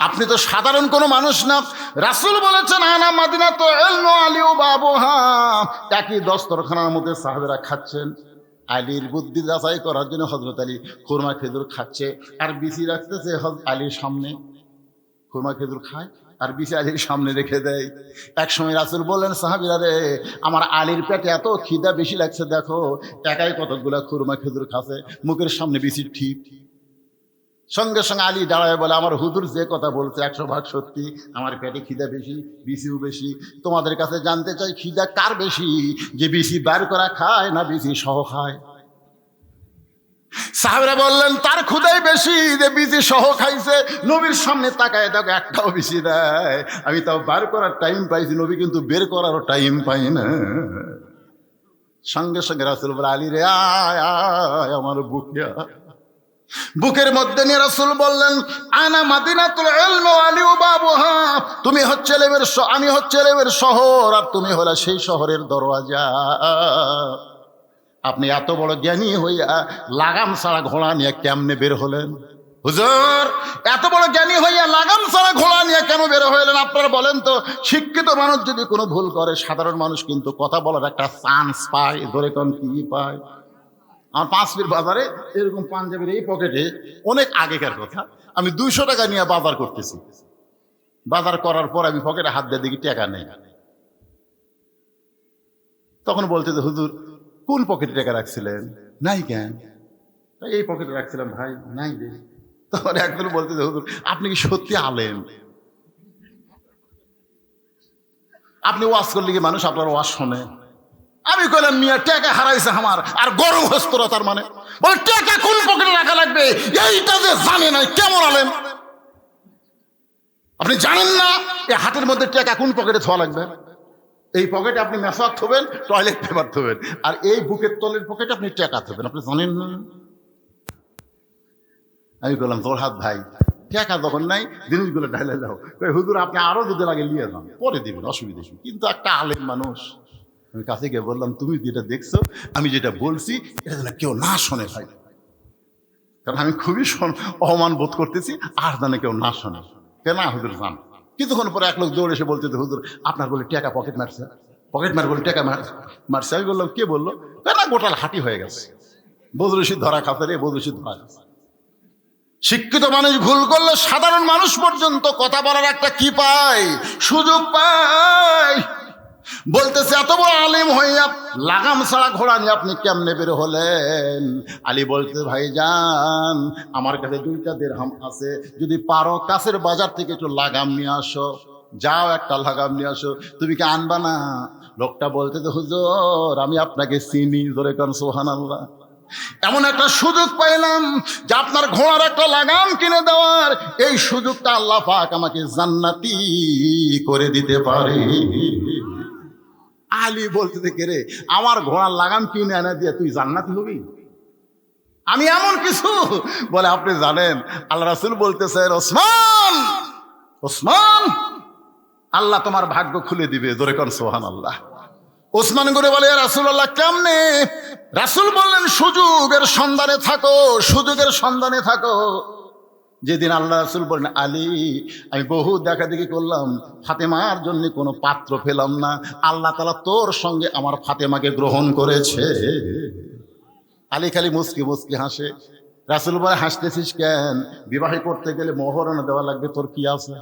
আপনি তো সাধারণ কোনো মানুষ না। রাসূল বলেছেন, আনা মাদিনা তো এলনো আলী ও বাবুহা, একই দস্তরখানার মধ্যে সাহাবেরা খাচ্ছেন, আলীর বুদ্ধি যাচাই করার জন্য হযরত আলী খুরমা খেজুর খাচ্ছে আর বিচি রাখতেছে আলীর সামনে, খুরমা খেজুর খায় আর বিচি আলীর সামনে রেখে দেয়। এক সময় রাসূল বললেন, সাহাবীরা রে, আমার আলীর পেটে এত খিদা বেশি লাগছে, দেখো একাই কতগুলা খুরমা খেজুর খাচ্ছে, মুখের সামনে বিচি ঠিক। সঙ্গে সঙ্গে আলী দাঁড়ায় বলে, আমার হুজুর যে কথা বলছে 100 ভাগ সত্যি, আমার পেটে খিদা বেশি, বিচিও বেশি। তোমাদের কাছে জানতে চাই, খিদা কার বেশি, যে বিচি বার করা খায় না বিচি সহ খায়? সাহাবীরা বললেন, তার ক্ষুধাই বেশি, যে বিচি সহ খাইছে। নবীর সামনে তাকায় দেখো একটাও বিচি দেয়, আমি তাও বার করার টাইম পাইছি, নবী কিন্তু বের করারও টাইম পাই না। সঙ্গে সঙ্গে রাসূল বলে, আলী রে আয় আয় আমার বুকে আয়। বুকের মধ্যে নিয়ে রাসূল বললেন, আনা মাদিনাতুল ইলম ওয়া আলী বাবুহা, তুমি হচ্ছে ইলমের, আমি হচ্ছে ইলমের শহর, আর তুমি হলে সেই শহরের দরওয়াজা। আপনি এত বড় জ্ঞানী হইয়া লাগাম ছাড়া ঘোড়া নিয়ে কেমনে বের হলেন? হুজুর এত বড় জ্ঞানী হইয়া লাগাম ছাড়া ঘোড়া নিয়ে কেন বের হইলেন? আপনারা বলেন তো, শিক্ষিত মানুষ যদি কোনো ভুল করে, সাধারণ মানুষ কিন্তু কথা বলার একটা চান্স পায়। ধরে কোন কি পায়? আমার 5 মিনিট বাজারে এরকম পাঞ্জাবির এই পকেটে, অনেক আগেকার কথা, আমি 200 টাকা নিয়ে বাজার করতেছি। বাজার করার পর আমি পকেটে হাত দিয়ে দেখি টাকা নেই। তখন বলতে, যে হুজুর কোন পকেটে টাকা রাখছিলেন? নাই কেন? এই পকেটে রাখছিলাম ভাই, নাই রে। তখন একজন বলতে, যে হুজুর আপনি কি সত্যি আলেম? আপনি ওয়াজ করলে কি মানুষ আপনার ওয়াজ শোনে? আমি কইলাম, মিয়া টাকা হারাইছে আমার, আর গরম হস্তরা, তার মানে বলে টাকা কোন পকেটে রাখা লাগবে এইটা যে জানে না, কেমন আলেম? আপনি জানেন না এই হাতের মধ্যে টাকা কোন পকেটে ছোঁয়া লাগবে? এই পকেটে আপনি মেসওয়াক থবেন, টয়লেট পেপার থবেন, আর এই বুকের তলের পকেটে আপনি টাকা থবেন, আপনি জানেন না? আমি বললাম, তোর হাত ভাই, টাকা যখন নাই জিনিসগুলো ঢাইলে যাও। হুজুর আপনি আরো যদি লাগে নিয়ে যান, পরে দিবেন, অসুবিধা নেই, কিন্তু একটা আলেম মানুষ। আমি কাছে গিয়ে বললাম, তুমি যেটা দেখছো, আমি যেটা বলছি, এটা যেন কেউ না শোনে ভাই, কারণ আমি খুবই অপমান বোধ করতেছি, আর যেন কেউ না শোনে। কেন? হুজুর জান। কিছুক্ষণ পরে এক লোক দৌড়ে এসে বলতে, হুজুর আপনার বলে টাকা পকেট মারছে, পকেট মার বলে টাকা মারছে। আমি বললাম, কে বললো? কেন? গোটাল হাঁটি হয়ে গেছে, বদরশি ধরা খাতে রে, বদরশি ধরা গেছে। শিক্ষিত মানুষ ভুল করলে সাধারণ মানুষ পর্যন্ত কথা বলার একটা কি পায়, সুযোগ পায়। বলতেছে, এত বড় আলিম হইয়া লাগাম ছাড়া ঘোড়া নিয়ে আপনি কেমনে বের হলেন? আলী বলতে, ভাইজান আমার কাছে 2টা দিরহাম আছে, যদি পারো কাছের বাজার থেকে একটু লাগাম নিয়ে আসো, যাও একটা লাগাম নিয়ে আসো। তুমি কি আনবা না? লোকটা বলতে, হুজুর আমি আপনাকে চিনি। জোরে কান সুবহানাল্লাহ। এমন একটা সুযোগ পাইলাম যে আপনার ঘোড়ার একটা লাগাম কিনে দেওয়ার, এই সুযোগটা আল্লাহ পাক আমাকে জান্নাতি করে দিতে পারে। আলী বলতে, কে রে, আমার ঘোড়ার লাগাম কিনে এনে দিয়ে তুই জান্নাতি হবি? আমি এমন কিছু? বলে, আপনি জানেন আল্লাহ রাসূল বলতেছেন, ওসমান ওসমান, আল্লাহ তোমার ভাগ্য খুলে দিবে। জোরে কোন সুবহানাল্লাহ। ওসমান গনি বলে, রাসূলুল্লাহ কেমনে? রাসূল বললেন, সুযোগের সন্ধানে থাকো, সুযোগের সন্ধানে থাকো। যেদিন আল্লাহ রাসূল বলেন, আলী আমি বহু দেখাদেখি করলাম, ফাতেমার জন্য কোনো পাত্র পেলাম না, আল্লাহ তাআলা তোর সঙ্গে আমার ফাতেমাকে গ্রহণ করেছে। আলী খালি মুচকি মুচকি হাসে। রাসূল বলে, হাসতেছিস কেন? বিবাহ করতে গেলে মোহরানা দেওয়া লাগবে, তোর কি আছে?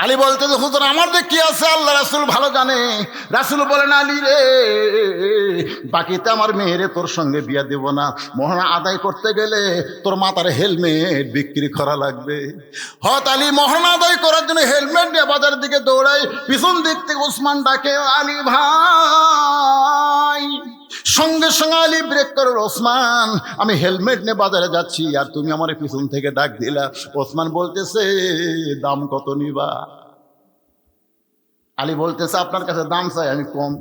আলী বলতে, হুজুর আমার যে কি আছে আল্লাহ রাসূল ভালো জানে। রাসূল বলেন, আলী রে, বাকিতে আমার মেয়েরে তোর সঙ্গে বিয়ে দেব না, মোহরানা আদায় করতে গেলে তোর মাথার হেলমেট বিক্রি করা লাগবে। হত আলী মোহরানা আদায় করার জন্য হেলমেট নিয়ে বাজারের দিকে দৌড়ায়। পিছন দিক থেকে ওসমান ডাকে, আলী ভাই। সঙ্গে সঙ্গে আলী ব্রেক করে, ওসমান আমি হেলমেট নিয়ে বাজারে যাচ্ছি আর তুমি আমার পিছন থেকে ডাক দিলা। ওসমান বলতেছে, দাম কত নিবা? আলী বলতেছে, আপনার কাছে দাম চাই আমি কম।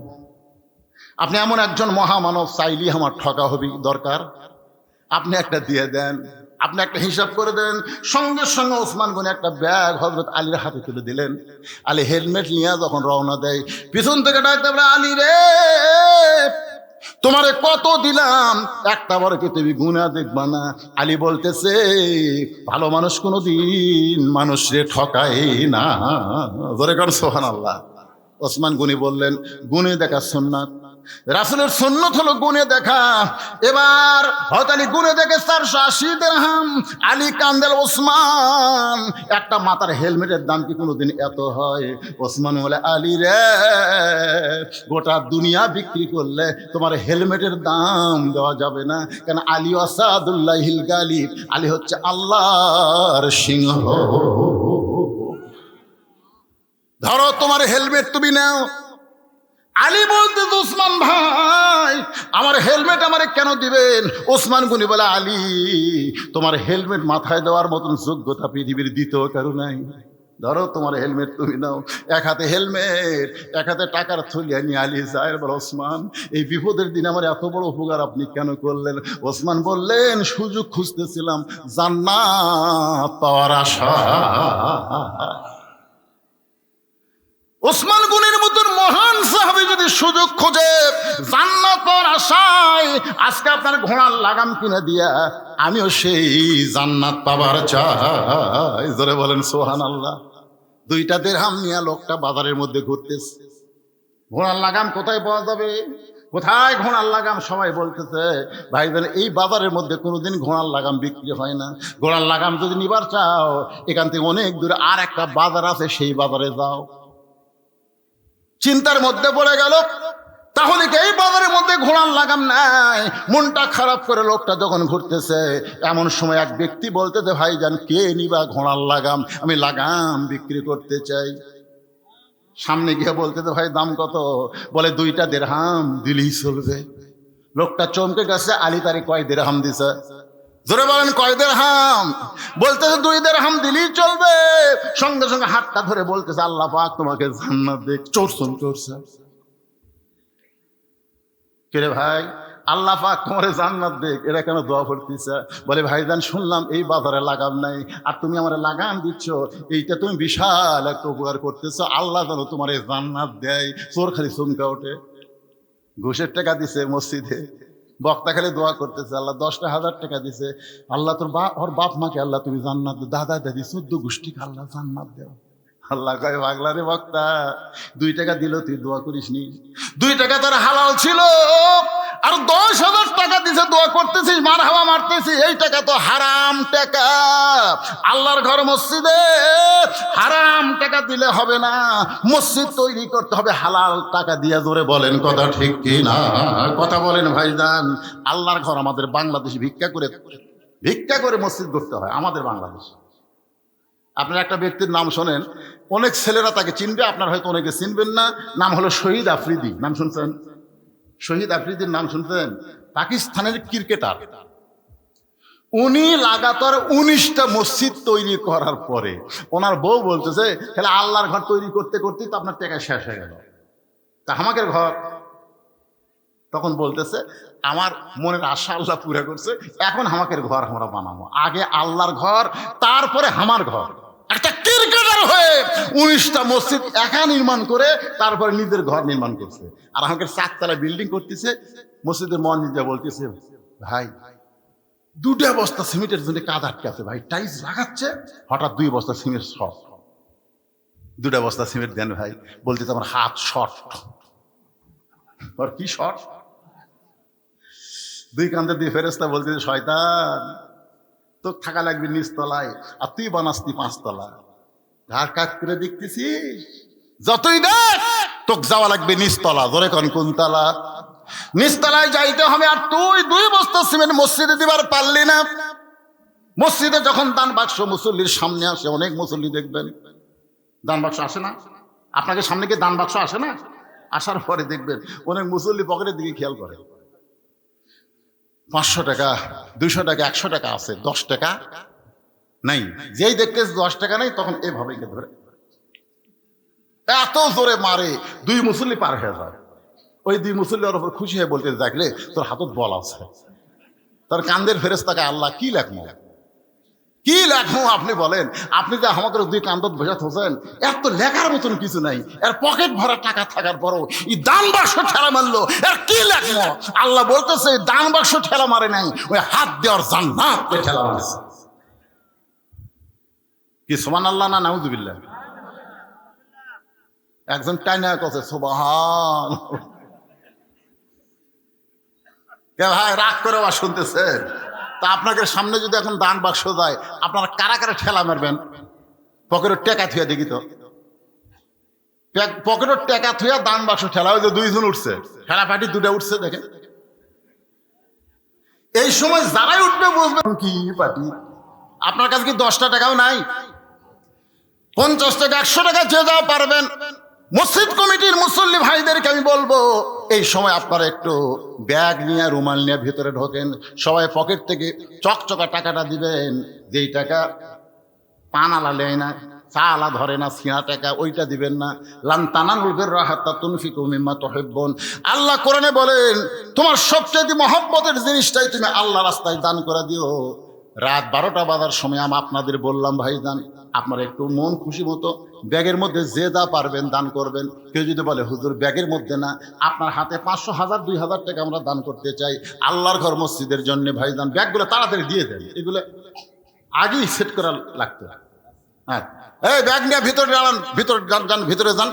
আপনি এমন একজন মহামানব, চাইলি আমার ঠকা হবি দরকার, আপনি একটা দিয়ে দেন, আপনি একটা হিসাব করে দেন। সঙ্গে সঙ্গে ওসমান গনি একটা ব্যাগ হযরত আলীর হাতে তুলে দিলেন। আলী হেলমেট নিয়ে যখন রওনা দেয়, পিছন থেকে ডাকতে বলে, আলী রে, তোমারে কত দিলাম, একটা বার কি তুমি গুনা দেখবা না? আলী বলতেছে, ভালো মানুষ কোনোদিন মানুষরে ঠকায় না। জোরে কারণ সুবহানাল্লাহ। ওসমান গনি বললেন, গুনে দেখা সুন্নাত, রাসূলের সুন্নত হলো গুনে দেখা। এবার হযরত আলী গুনে দেখে 480 দিরহাম। আলী কান্দেল, ওসমান একটা মাথার হেলমেটের দাম কি কোনোদিন এত হয়? ওসমান বলে, আলী রে, গোটা দুনিয়া বিক্রি করলে তোমার হেলমেটের দাম দেওয়া যাবে না, কেন আলী আসাদুল্লাহিল গালিব, আলী হচ্ছে আল্লাহর সিংহ। ধরো তোমার হেলমেট তুমি নাও। আলী বলতে, ওসমান ভাই আমার হেলমেট আমারে কেন দিবেন? ওসমান গনি বলে, আলী তোমার হেলমেট মাথায় দেওয়ার মতন যোগ্যতা পৃথিবীর দ্বিতীয় কারো নাই। ধরো তোমার হেলমেট তুমি নাও। এক হাতে হেলমেট, এক হাতে টাকার থলিয়া নিয়ে আলী যায়, বলে, ওসমান এই বিপদের দিন আমার এত বড় উপকার আপনি কেন করলেন? ওসমান বললেন, সুযোগ খুঁজতেছিলাম জান্নাত পাওয়ার আশা। ওসমান গনির মতন মহান সাহাবী যদি সুযোগ খোঁজে জান্নাত পাওয়ার আশায়, আজকে আপনার ঘোড়ার লাগাম কিনে দিয়া আমিও সেই জান্নাত পাবার চাই। জোরে বলেন সুবহানাল্লাহ। 2টা দিরহাম নিয়ে লোকটা বাজারের মধ্যে ঘুরতেছে। ঘোড়ার লাগাম কোথায় পাওয়া যাবে? কোথায় ঘোড়ার লাগাম? সবাই বলতেছে, ভাইজান এই বাজারের মধ্যে কোনোদিন ঘোড়ার লাগাম বিক্রি হয় না। ঘোড়ার লাগাম যদি নিবার চাও, এখান থেকে অনেক দূরে আর একটা বাজার আছে, সেই বাজারে যাও। চিন্তার মধ্যে পড়ে গেল, তাহলে কি এই বাজারের মধ্যে ঘোড়ার লাগাম নাই? মনটা খারাপ করে লোকটা যখন ঘুরতেছে, এমন সময় এক ব্যক্তি বলতেছে, ভাইজান কে নিবা ঘোড়ার লাগাম? আমি লাগাম বিক্রি করতে চাই। সামনে গিয়ে বলতেছে, ভাই দাম কত? বলে, 2টা দিরহাম দিলেই চলবে। লোকটা চমকে গেছে, আলী তারে কয় দিরহাম দিছে? জোরে বলেন, কয় দিরহাম? বলতেছে, 2 দিরহাম দিলেই চলবে। সঙ্গে সঙ্গে হাতটা ধরে বলতেছে, আল্লাহ পাক তোমাকে জান্নাত দেখ। চোরসন চোরছে কে রে ভাই? আল্লাহ পাক তোমারে জান্নাত দেখ, এরা কেন দোয়া করতেছে? বলে, ভাইজান শুনলাম এই বাজারে লাগাম নাই, আর তুমি আমার লাগাম দিচ্ছ, এইটা তুমি বিশাল একটা উপকার করতেছো, আল্লাহ যেন তোমার জান্নাত দেয়। চোর খালি চমকা ওঠে। ঘুষের টাকা দিছে মসজিদে, বক্তা খালি দোয়া করতেছে, আল্লাহ 10,000 টাকা দিছে, আল্লাহ তোর ওর বাপ মাকে আল্লাহ তুমি জান্নাত দাও, দাদা দাদি 14 গোষ্ঠীকে আল্লাহ জান্নাত দাও। আল্লাহ কয়, পাগলা রে বক্তা, 2 টাকা দিল তুই দোয়া করিস নি? 2 টাকা তার হালাল ছিল, আর 10,000 টাকা দিছে দোয়া করতেছিস, মার হাওয়া মারতেছিস, এই টাকা তো হারাম টাকা। আল্লাহর ঘর মসজিদে হারাম টাকা দিলে হবে না, মসজিদ তৈরি করতে হবে হালাল টাকা দিয়ে। জোরে বলেন কথা ঠিক কি না? কথা বলেন ভাইজান। আল্লাহর ঘর আমাদের বাংলাদেশে ভিক্ষা করে মসজিদ করতে হয় আমাদের বাংলাদেশে। আপনার একটা ব্যক্তির নাম শোনেন, অনেক ছেলেরা তাকে চিনবে, আপনার হয়তো অনেকে চিনবেন না। নাম হলো শহীদ আফ্রিদি। নাম শুনছেন? শহীদ আফ্রিদির নাম শুনছেন? পাকিস্তানের ক্রিকেটার। উনি লাগাতার 19টা মসজিদ তৈরি করার পরে ওনার বউ বলতেছে, তাহলে আল্লাহর ঘর তৈরি করতে করতেই তো আপনার টাকা শেষ হয়ে গেল, তা আমাদের ঘর? তখন বলতেছে, আমার মনের আশা আল্লাহ পুরা করছে, এখন আমাদের ঘর আমরা বানাবো। আগে আল্লাহর ঘর, তারপরে আমার ঘর। একটা ক্রিকেটার হয়ে 19টা মসজিদ একা নির্মাণ করে তারপরে নিজের ঘর নির্মাণ করছে। আর আমাকে 4 তলা বিল্ডিং করতেছে। মসজিদের মসজিদে বলতেছে, ভাই 2টা বস্তা সিমেন্টের জন্য কাজ আটকে আছে ভাই, টাইলস লাগাচ্ছে, হঠাৎ 2 বস্তা সিমেন্ট শর্ট, 2টা বস্তা সিমেন্ট দেন ভাই। বলতেছে আমার হাত শর্ট। আর কি শর্ট? 2 কান্দে দিয়ে ফেরেশতা বলতেছে, শয়তান তো থাকা লাগবে নিচতলায়, আর তুই বানাসতি 5 তলা। ঘাট কাজ করে দেখতেছিস, যতই দেখ তোকে যাওয়া লাগবে নিচতলা। ধরে কোন তলা? নিচতলায় যাইতে হবে। আর তুই 2 বস্তা সিমেন্ট মসজিদে দিবার পারলি না। মসজিদে যখন দান বাক্স মুসল্লির সামনে আসে, অনেক মুসল্লি দেখবেন দান বাক্স আসে না, আপনাকে সামনে কি দান বাক্স আসে না? আসার পরে দেখবেন অনেক মুসল্লি পকেটের দিকে খেয়াল করে, 500 টাকা 200 টাকা 100 টাকা আছে, 10 টাকা নাই। যেই দেখতে 10 টাকা নাই, তখন এভাবে ধরে এত জোরে মারে, 2 মুসল্লি পার হয়ে যায়। ওই 2 মুসল্লি ওর উপর খুশি হয়ে বলতে, দেখলে তোর হাতত বল আছে। তার কান্দের ফেরেশতাকে আল্লাহ কি লেখমো, কি লেখমো আপনি বলেন? আপনি যে আমাকে 2 কান্দত বসে থাকেন, এর তো লেখার মতন কিছু নাই। এর পকেট ভরা টাকা থাকার পরও এই দান বাক্স ঠেলা মারলো, এর কি লেখমো? আল্লাহ বলতেছে, দান বাক্স ঠেলা মারে নাই, ওই হাত দেওয়ার জান্নাত ঠেলা মারেছে। কি সুবহানাল্লাহ না নাউযুবিল্লাহ? একজন টাইনা কছে সুবহান। কে ভাই রাগ করে আবার শুনতেছেন? তা আপনাদের সামনে যদি এখন দান বাক্স যায়, আপনারা কারা কারা ঠেলা মারবেন? পকেটের টাকা থুয়া দেখি তো, পকেটের টাকা থুয়া দান বাক্স ঠেলা। ওই যে 2 জন উঠছে, ঠেলা পাটি 2টা উঠছে, দেখেন। এই সময় যারাই উঠবে বুঝবেন কি পাটি। আপনার কাছে কি 10টা টাকাও নাই? 50 টাকা 100 টাকা যে যাও পারবেন। মসজিদ কমিটির মুসল্লি ভাইদেরকে আমি বলবো, এই সময় আপনারা একটু ব্যাগ নিয়ে রুমাল নিয়ে ভিতরে ঢোকেন। সবাই পকেট থেকে চকচকা টাকাটা দিবেন, যেই টাকা পান আলা নেয় না, চা আলা ধরে না, ছিঁড়া টাকা, ওইটা দিবেন না। লান তানালুল বিররা হাত্তা তুনফিকু মিম্মা তুহিব্বুন। আল্লাহ কোরআনে বলেন, তোমার সবচেয়ে মহব্বতের জিনিসটাই তুমি আল্লাহ রাস্তায় দান করে দিও। রাত 12টা বাজার সময় আমি আপনাদের বললাম, ভাই দান, আপনারা একটু মন খুশি মতো ব্যাগের মধ্যে যে যা পারবেন দান করবেন। কেউ যদি বলে হুজুর ব্যাগের মধ্যে না, আপনার হাতে 500, 1000, 2000 টাকা আমরা দান করতে চাই আল্লাহর ঘর মসজিদের জন্য, ভাই দান ব্যাগগুলো তাড়াতাড়ি দিয়ে দেন। এগুলো আগেই সেট করা লাগতো। হ্যাঁ, এই ব্যাগ নিয়ে ভিতরে যান, ভিতরে যান, ভিতরে যান।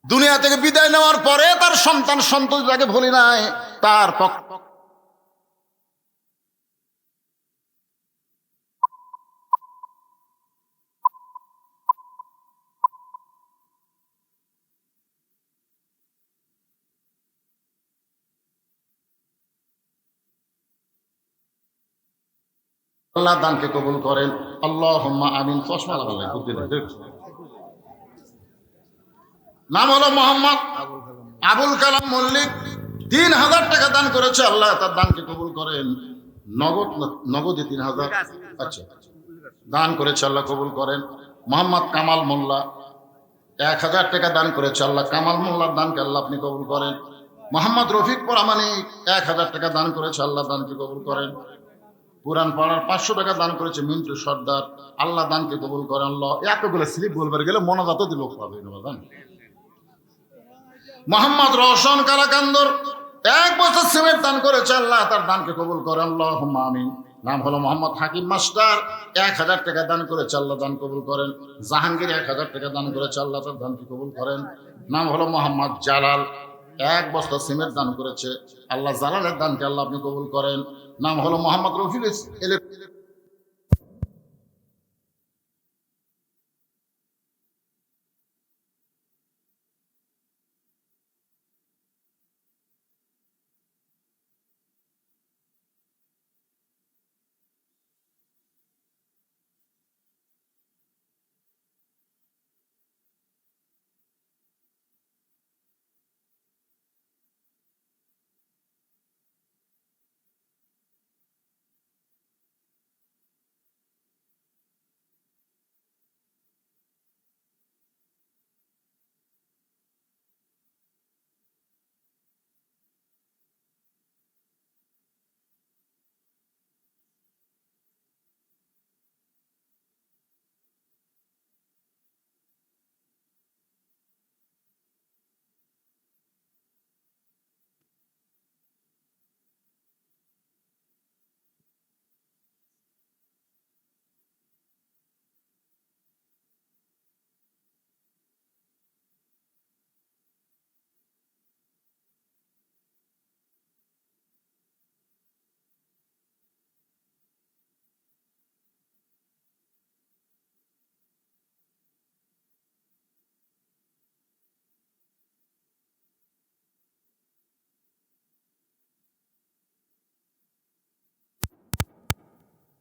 দুনিয়া থেকে বিদায় নেওয়ার পরে তার সন্তান সন্ততি তাকে ভুলি নাই, তার আল্লাহ দানকে কবুল করেন। আল্লাহুম্মা আমিন। চশমা লাগালেন, বুদ্ধি নেই। নাম হলো মোহাম্মদ আবুল কালাম মল্লিক। 3000 টাকা দান করেছে, আল্লাহ তার দানকে কবুল করেন। নগদে 3000, আচ্ছা দান করেছে, আল্লাহ কবুল করেন। মোহাম্মদ কামাল মোল্লা 1000 টাকা দান করেছে, আল্লাহ কামাল মোল্লার দানকে আল্লাহ আপনি কবুল করেন। মোহাম্মদ রফিক প্রামাণিক 1000 টাকা দান করেছে, আল্লাহ দানকে কবুল করেন। পুরান পাড়ার 500 টাকা দান করেছে মিন্টু সর্দার, আল্লাহ দানকে কবুল করেন। আল্লাহ এতগুলো স্লিপ বলবার গেলে মনাজাত দিল পাবে না। মোহাম্মদ রওশন কারাকান্দর 1 বছর সিমেন্ট দান করেছে, আল্লাহ তার দানকে কবুল করেন। আল্লাহুম্মা আমিন। নাম হলো মোহাম্মদ হাকিম মাস্টার, 1000 টাকা দান করেছে, আল্লাহ দান কবুল করেন। জাহাঙ্গীর 1000 টাকা দান করেছে, আল্লাহ তার দানকে কবুল করেন। নাম হলো মোহাম্মদ জালাল, 1 বস্তা সিমেন্ট দান করেছে, আল্লাহ জালালের দানকে আল্লাহ আপনি কবুল করেন। নাম হলো মোহাম্মদ রফিল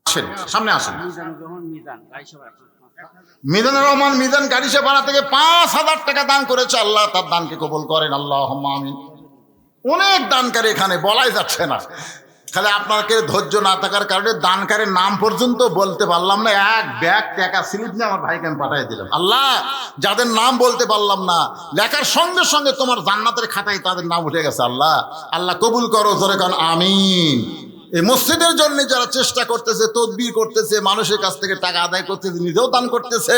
আসেন, সামনে আসেন। মিজানুর রহমান মিজান গাড়িসে পাড়া থেকে 5000 টাকা দান করেছে, আল্লাহ তার দানকে কবুল করেন। আল্লাহুম্মা আমিন। অনেক দানকারী এখানে বলাই যাচ্ছে না, খালি আপনাকে ধৈর্য না থাকার কারণে দানকারীর নাম পর্যন্ত বলতে পারলাম না। 1 ব্যাগ টাকা স্লিপ নিয়ে আমার ভাইকে আমি পাঠিয়ে দিলাম। আল্লাহ যাদের নাম বলতে পারলাম না, লেখার সঙ্গে সঙ্গে তোমার জান্নাতের খাতায় তাদের নাম উঠে গেছে। আল্লাহ আল্লাহ কবুল করো, জোরে কান আমিন। এই মসজিদের জন্য যারা চেষ্টা করতেছে, তদবির করতেছে, মানুষের কাছ থেকে টাকা আদায় করতেছে, নিজেও দান করতেছে,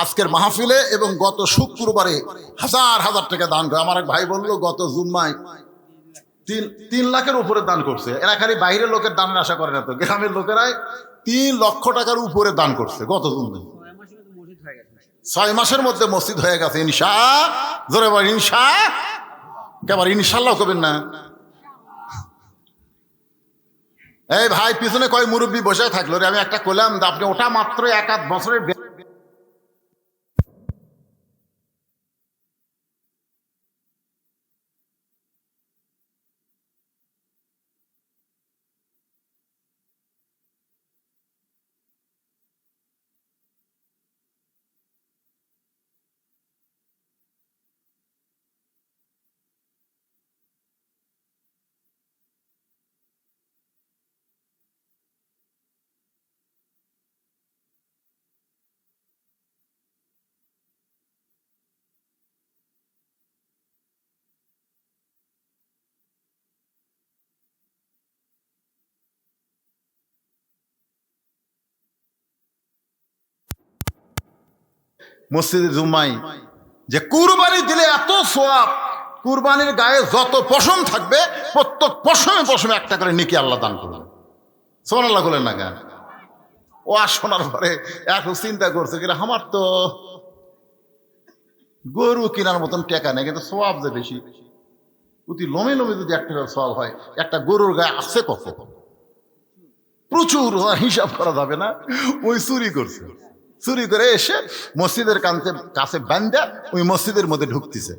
আজকের মাহফিলে এবং গত শুক্রবারে হাজার হাজার টাকা দান করে। আমার এক ভাই বললো গত জুম্মায় 3 লাখের উপরে দান করছে। এরা খালি বাইরের লোকের দানের আশা করে না, তো গ্রামের লোকেরাই 3 লক্ষ টাকার উপরে দান করছে গত জুম্মায়। 6 মাসের মধ্যে মসজিদ হয়ে গেছে। ইনশা জোরে বল ইনশা, কেবল ইনশাল্লাহ করবেন না। এই ভাই পিছনে কয় মুরব্বী বসে থাকলো রে, আমি একটা কইলাম আপনি ওটা মাত্র 1-8 বছরের। মসজিদে জুম্মাই যে কুরবানি দিলে এত সওয়াব, কুরবানির গায়ে যত পশম থাকবে প্রত্যেক পশমে পশমে একটা করে নেকি আল্লাহ দান করবেন। সুবহানাল্লাহ বলেন না কেন? ও আর শোনার পরে এখন চিন্তা করছে কিনা আমার তো গরু কেনার মতন টাকা নেই, কিন্তু সওয়াব যে বেশি। প্রতি লোমে লোমে যদি একটা সওয়াব হয়, একটা গরুর গায়ে আছে কত? প্রচুর, হিসাব করা যাবে না। ওই চুরি করছে, চুরি করে এসে মসজিদের কাছে বান্ধা ওই মসজিদের মধ্যে ঢুকতেছে।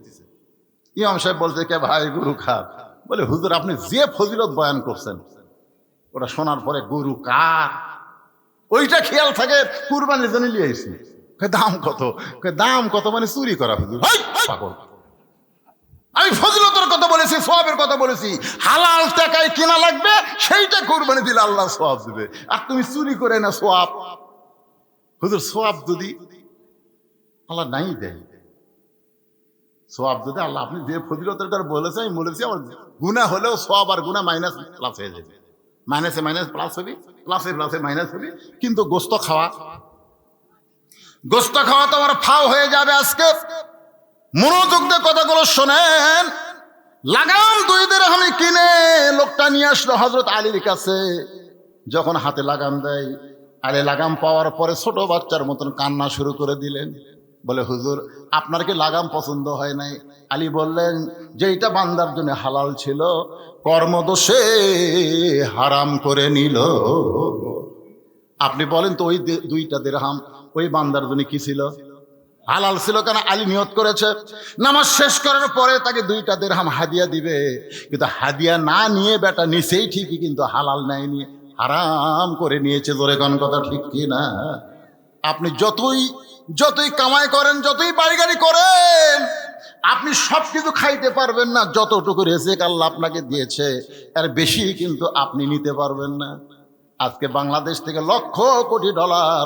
ইমাম সাহেব বলছে কে ভাই গরু খার? বলে হুজুর আপনি যে ফজিলত বয়ান করছেন ওটা শোনার পরে গরু কার ওইটা খেয়াল থাকে, কুরবানির জন্য নিয়ে এসেছি। দাম কত? দাম কত মানে চুরি করা। হুজুর পাগল, আমি ফজিলতের কথা বলেছি, সওয়াবের কথা বলেছি। হালাল টাকায় কেনা লাগবে, সেইটা কুরবানি দিলে আল্লাহ সওয়াব দেবে। আর তুমি চুরি করে না সওয়াব। হুজুর সওয়াব যদি আল্লাহ নাই দেয়, সোয়াব যদি আল্লাহ আপনি যে ফজিলতের কথা বলেছেন আমি বলেছি, আমার গুনাহ হলেও সোয়াব আর গুনাহ মাইনাস প্লাস হয়ে যাবে, মাইনাসে মাইনাস প্লাস হবে, প্লাসে প্লাসে মাইনাস হবে। কিন্তু গোস্ত খাওয়া তো আমার ফাও হয়ে যাবে। আজকে মনোযোগ দিয়ে কথাগুলো শোনেন। লাগাম 2 দিরহামে কিনে লোকটা নিয়ে আসলো হযরত আলীর কাছে। যখন হাতে লাগাম দেয়, আলী লাগাম পাওয়ার পরে ছোট বাচ্চার মতন কান্না শুরু করে দিলেন। বলে, হুজুর আপনার কি লাগাম পছন্দ হয় নাই? আলী বললেন, যে এটা বান্দার জন্য হালাল ছিল, কর্মদোষে হারাম করে নিল। আপনি বলেন তো, ওই 2টা দিরহাম ওই বান্দার জন্য কি ছিল? হালাল ছিল। কেন? আলী নিয়ত করেছে নামাজ শেষ করার পরে তাকে 2টা দিরহাম হাদিয়া দিবে, কিন্তু হাদিয়া না নিয়ে বেটা নিছেই ঠিকই, কিন্তু হালাল নেয়নি, হারাম করে নিয়েছে। জোরে কোন কথা ঠিক কি না? আপনি যতই কামাই করেন, যতই বাড়ি করেন, আপনি সব কিছু খাইতে পারবেন না। যতটুকু রেজেক আল্লাহ আপনাকে দিয়েছে এর বেশি কিন্তু আপনি নিতে পারবেন না। আজকে বাংলাদেশ থেকে lakh crore dollar,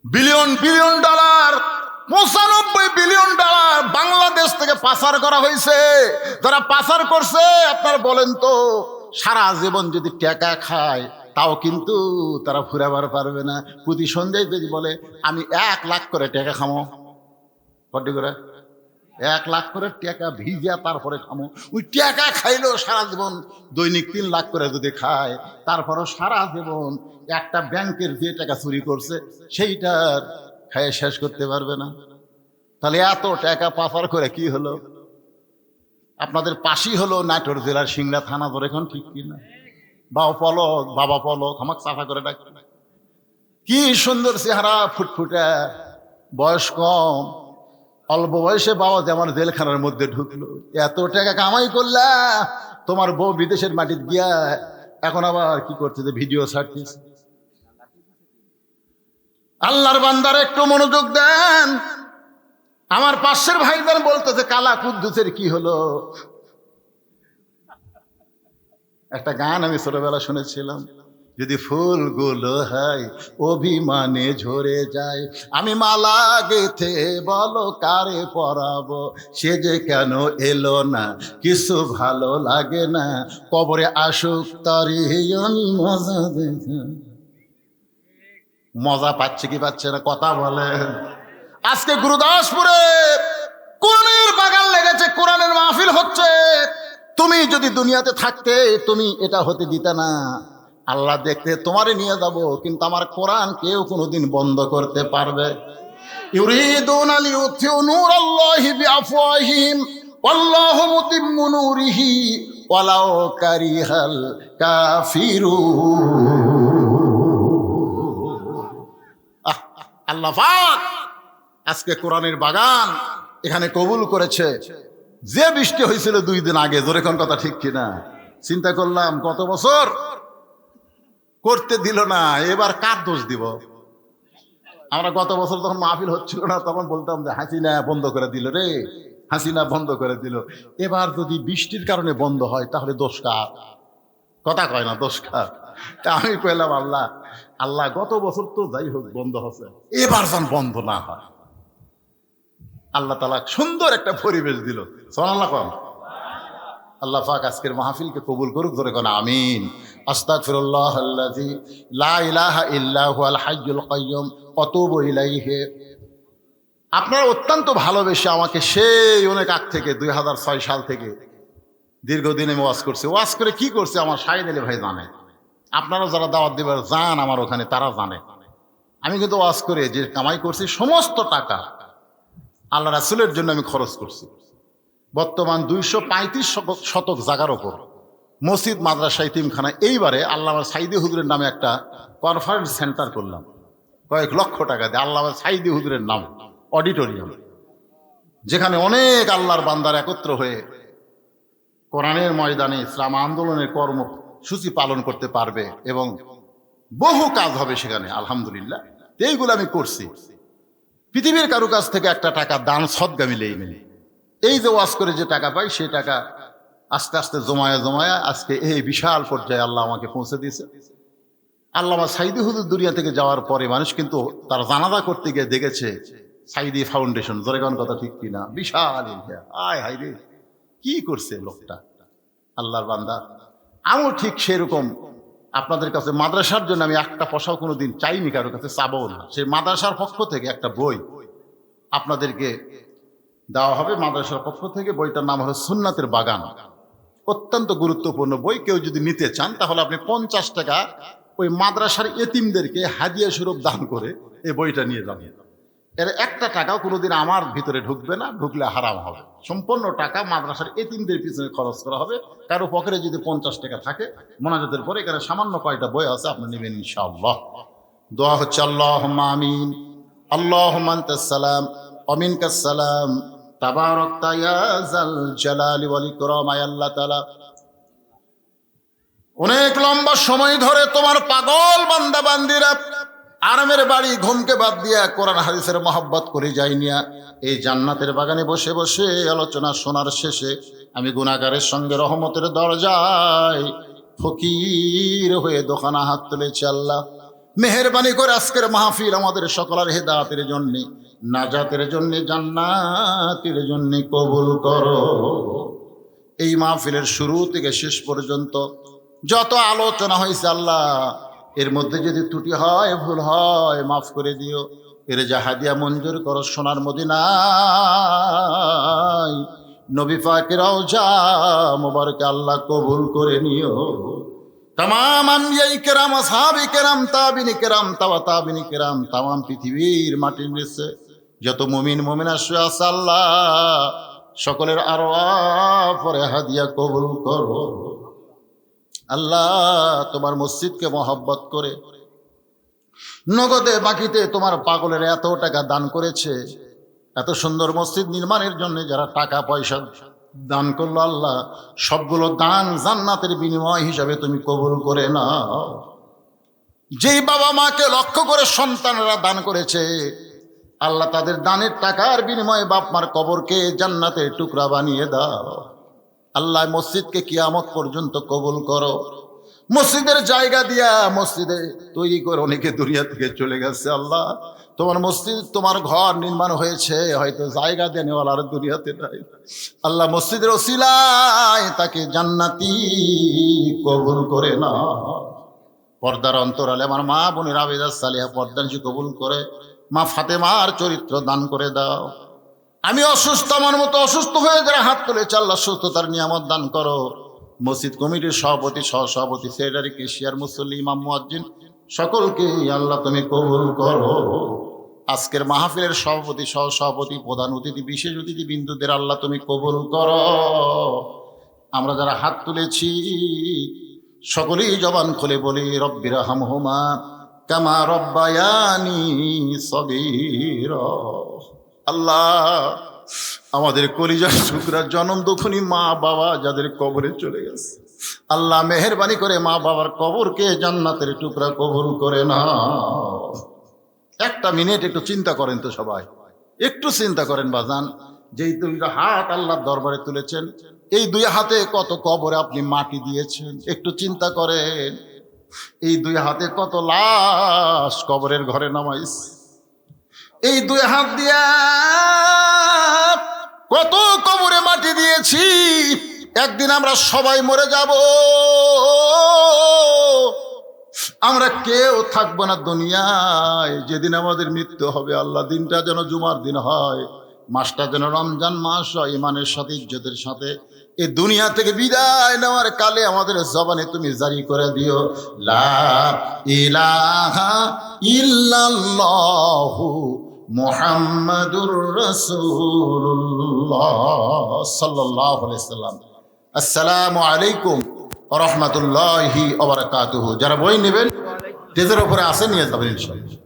billion dollar, 95 billion dollar Bangladesh থেকে পাচার করা হয়েছে। যারা পাচার করছে, আপনারা বলেন তো, সারা জীবন যদি টাকা খায় তাও কিন্তু তারা ফুরাবার পারবে না। প্রতি সন্ধ্যায় যদি বলে আমি 1 লাখ করে টাকা খামো, কত করে? 1 লাখ করে টাকা ভিজা তারপরে খামো। ওই টাকা খাইলেও সারা জীবন দৈনিক 3 লাখ করে যদি খায়, তারপরও সারা জীবন একটা ব্যাংকের যে টাকা চুরি করছে সেইটার খাইয়ে শেষ করতে পারবে না। তাহলে এত টাকা পাচার করে কি হলো? আপনাদের পাশেই হলো নাটোর জেলার সিংড়া থানা। ধরে এখন ঠিক কিনা? বাবা পলক আমাকে চাফা করে ডাক। কি সুন্দর চেহারা, ফুটফুটে, বয়স কম, অল্প বয়সে বাবা যে আমার জেলখানার মধ্যে ঢুকলো। এত টাকা কামাই করলা, তোমার বউ বিদেশের মাটিতে গিয়া এখন আবার কি করছে, যে ভিডিও ছাড়তেছে। আল্লাহর বান্দার একটু মনোযোগ দেন। আমার পাশের ভাইদের বলতেছে, কালা কুদ্দুসের কি হলো? একটা গান আমি ছোটবেলা শুনেছিলাম, যদি ফুলগুলো হয় অভিমানে ঝরে যায়, আমি মালা গেথে বলো কারে পরাবো, সে যে কেন এলো না, কিছু ভালো লাগে না, কবরে আসুক তারে আমি মজা দেখা। মজা পাচ্ছে কি পাচ্ছে না কথা বলে। আজকে গুরুদাসপুরে কোরআনের বাগান লেগেছে, কোরআনের মাহফিল হচ্ছে। তুমি যদি দুনিয়াতে থাকতে তুমি এটা হতে দিতে না। আল্লাহ দেখতে তোমারে নিয়ে যাব, কিন্তু আমার কোরআন কেউ কোনোদিন বন্ধ করতে পারবে? ইউরিদুনা লিইউতিউ নূরাল্লাহি বিআফওয়াহিহিম ওয়াল্লাহু মুতিম্মু নূরিহি ওয়ালাউ কারিহাল কাফিরুন। আল্লাহ পাক আজকে কোরআনের বাগান এখানে কবুল করেছে। যে বৃষ্টি হয়েছিল 2 দিন আগে, জোরে কোন কথা ঠিক কিনা? চিন্তা করলাম কত বছর করতে দিল না, এবার কার দোষ দিব? আমরা গত বছর যখন মাহফিল হচ্ছিল না, তখন বলতাম যে হাসিনা বন্ধ করে দিল রে, হাসিনা বন্ধ করে দিল। এবার যদি বৃষ্টির কারণে বন্ধ হয় তাহলে দোষ কার? কথা কয় না, দোষ কার? তা আমি কইলাম, আল্লাহ গত বছর তো যাই হোক বন্ধ হচ্ছে, এবার যেন বন্ধ না হয়। আল্লাহ তাআলা সুন্দর একটা পরিবেশ দিল। সুবহানাল্লাহ কোন? আল্লাহ পাক আজকের মাহফিলকে কবুল করুক, ধরে কোন আমিন। আস্তাগফিরুল্লাহাল্লাযী লা ইলাহা ইল্লা হুয়াল হাইয়ুল কাইয়্যুম ওয়া আতুবু ইলাইহি। আপনারা অত্যন্ত ভালোবেসে আমাকে সেই অনেক আগ থেকে 2006 সাল থেকে দীর্ঘদিন আমি ওয়াজ করছি। ওয়াজ করে কি করছে আমার শাহিদ আলী ভাই জানে, আপনারা যারা দাওয়াত দিবার যান আমার ওখানে তারা জানে। আমি কিন্তু ওয়াজ করে যে কামাই করছি সমস্ত টাকা আল্লাহ রাসূলের জন্য আমি খরচ করছি। বর্তমান 235 শতক জায়গার ওপর মসজিদ, মাদ্রাসা, ইতিমখানা। এইবারে আল্লামা সাইদি হুজুরের নামে একটা কনফারেন্স সেন্টার করলাম, কয়েক লক্ষ টাকা দিয়ে আল্লামা সাইদি হুজুরের নাম অডিটোরিয়াম, যেখানে অনেক আল্লাহর বান্দার একত্র হয়ে কোরআনের ময়দানে ইসলাম আন্দোলনের কর্মসূচি পালন করতে পারবে এবং বহু কাজ হবে সেখানে। আলহামদুলিল্লাহ এইগুলো আমি করছি। পৃথিবীর কারো কাছ থেকে একটা টাকা দান সদকা মিলেই নেই। এই যে ওয়াজ করে যে টাকা পাই সেই টাকা আস্তে আস্তে জমায়া আজকে এই বিশাল পর্যায়ে আল্লাহ আমাকে পৌঁছে দিয়েছে। আল্লামা সাইদি হুজুর দুনিয়া থেকে যাওয়ার পরে মানুষ কিন্তু তার জানাজা করতে গিয়ে দেখেছে সাইদি ফাউন্ডেশন, জোরেগন কথা ঠিক কিনা, বিশাল এরিয়া। আয় হাই রে, কি করছে লোকটা, আল্লাহর বান্দা। আমিও ঠিক সেরকম আপনাদের কাছে মাদ্রাসার জন্য আমি একটা পয়সাও কোনোদিন চাইনি, কারোর কাছে চাবও না। সেই মাদ্রাসার পক্ষ থেকে একটা বই আপনাদেরকে দেওয়া হবে, মাদ্রাসার পক্ষ থেকে। বইটার নাম হলো সুন্নাতের বাগান। অত্যন্ত গুরুত্বপূর্ণ বই। কেউ যদি নিতে চান তাহলে আপনি 50 টাকা ওই মাদ্রাসার এতিমদেরকে হাদিয়া স্বরূপ দান করে এই বইটা নিয়ে যাবেন। এর একটা টাকাও কোনোদিন আমার ভিতরে ঢুকবে না, ঢুকলে হারাম হবে। সম্পূর্ণ টাকা মাদ্রাসার এতিমদের পিছনে খরচ করা হবে। কারো পকেটে যদি 50 টাকা থাকে মোনাজাতের পরে, এখানে সামান্য কয়টা বই আছে, আপনি নেবেন ইনশাআল্লাহ। দোয়া হচ্ছে আল্লাহুম্মা আমিন, আল্লাহুম্মা আনতাস সালাম ওয়া মিনকাস সালাম, তাবারাকতা ইয়া যাল জালালি ওয়াল ইকরাম। আয় আল্লাহ তাআলা, অনেক লম্বা সময় ধরে তোমার পাগল বান্দা বান্দিরা আরামের বাড়ি ঘুমকে বাদ দিয়া কোরআন হাদিসের মহব্বত করে যাই নিয়া এই জান্নাতের বাগানে বসে বসে আলোচনা শোনার শেষে আমি গুনাহগারের সঙ্গে রহমতের দরজায় ফকির হয়ে দোকানা হাত তুলেছি। আল্লাহ মেহেরবানি করে আজকের মাহফিল আমাদের সকলের হেদায়েতের জন্য, নাজাতের জন্য, জান্নাতের জন্য কবুল করো। এই মাহফিলের শুরু থেকে শেষ পর্যন্ত যত আলোচনা হয়েছে আল্লাহ, এর মধ্যে যদি ত্রুটি হয়, ভুল হয়, মাফ করে দিও। এর জাহাদিয়া মঞ্জুর করো সোনার মদিনায়, নবী পাকের রওজা মুবারকে আল্লাহ কবুল করে নিও। तमाम আম্বিয়ায়ে কেরাম, আসহাবে কেরাম, তাবিনী কেরাম, তাবিনী কেরাম, तमाम পৃথিবীর মাটির নিচে যত মুমিন মুমিনা শুয়ে আছে আল্লাহ, সকলের আরওয়াহ পরে হাদিয়া কবুল করো। আল্লাহ তোমার মসজিদকে মহব্বত করে নগদে বাকিতে তোমার পাগলের এত টাকা দান করেছে, এত সুন্দর মসজিদ নির্মাণের জন্য যারা টাকা পয়সা দান করলো আল্লাহ, সবগুলো দান জান্নাতের বিনিময় হিসাবে তুমি কবুল করে নাও। যেই বাবা মাকে লক্ষ্য করে সন্তানরা দান করেছে আল্লাহ, তাদের দানের টাকার বিনিময়ে বাপ মার কবরকে জান্নাতের টুকরা বানিয়ে দাও। আল্লাহ মসজিদকে কিয়ামত পর্যন্ত কবুল করো। মসজিদের জায়গা দিয়া মসজিদে তৈরি করে অনেকে দুনিয়া থেকে চলে গেছে আল্লাহ, তোমার মসজিদ তোমার ঘর নির্মাণ হয়েছে, হয়তো জায়গা দেনেওয়ালার দুনিয়াতে নাই। আল্লাহ মসজিদের ওসিলায় তাকে জান্নাতি কবুল করে না। পর্দার অন্তরালে আমার মা বোনের আবেদা সালিহা পর্দানশী কবুল করে, মা ফাতেমার চরিত্র দান করে দাও। আমি অসুস্থ, আমার মতো অসুস্থ হয়ে যারা হাত তুলেছে আল্লাহ সুস্থতার নিয়ামত দান করো। মসজিদ কমিটির সভাপতি, সহসভাপতি, সেক্রেটারি, কেশিয়ার, মুসল্লি, ইমাম, মুয়াজ্জিন সকলকে আল্লাহ তুমি কবুল করো। আজকের মাহফিলের সভাপতি, সহসভাপতি, প্রধান অতিথি, বিশেষ অতিথি বিন্দুদের আল্লাহ তুমি কবুল করো। আমরা যারা হাত তুলেছি সকলেই জবান খুলে বলি রব্বির হামহুমা কামা রব্বায়ানি সগীরা। আল্লাহ আমাদের কলিজার টুকরা জনম দুঃখনী মা বাবা যাদের কবরে চলে গেছে আল্লাহ মেহেরবানি করে মা বাবার কবরকে জান্নাতের টুকরা কবুল করে না। একটা মিনিট একটু চিন্তা করেন তো সবাই, একটু চিন্তা করেন বাজান, যেই দুইটা হাত আল্লাহর দরবারে তুলেছেন, এই দুই হাতে কত কবরে আপনি মাটি দিয়েছেন, একটু চিন্তা করেন। এই দুই হাতে কত লাশ কবরের ঘরে নামাইস, এই দুই হাত দিয়া কত কবরে মাটি দিয়েছি। একদিন আমরা সবাই মরে যাব, আমরা কেউ থাকবো না দুনিয়ায়। যেদিন আমাদের মৃত্যু হবে আল্লাহ, দিনটা যেন জুমার দিন হয়, মাসটা যেন রমজান মাস হয়, ইমানের সাথে ইজ্জতের সাথে এই দুনিয়া থেকে বিদায় নেওয়ার কালে আমাদের জবানে তুমি জারি করে দিও লা ইলাহা ইল্লাল্লাহু মুহাম্মাদুর রাসূলুল্লাহ সাল্লাল্লাহু আলাইহি সাল্লাম। আসসালামু আলাইকুম ওয়া রাহমাতুল্লাহি ওয়া বারাকাতুহু। যারা বই নেবেন স্টেজের উপরে আসে নিয়ে যাবেন ইনশাআল্লাহ।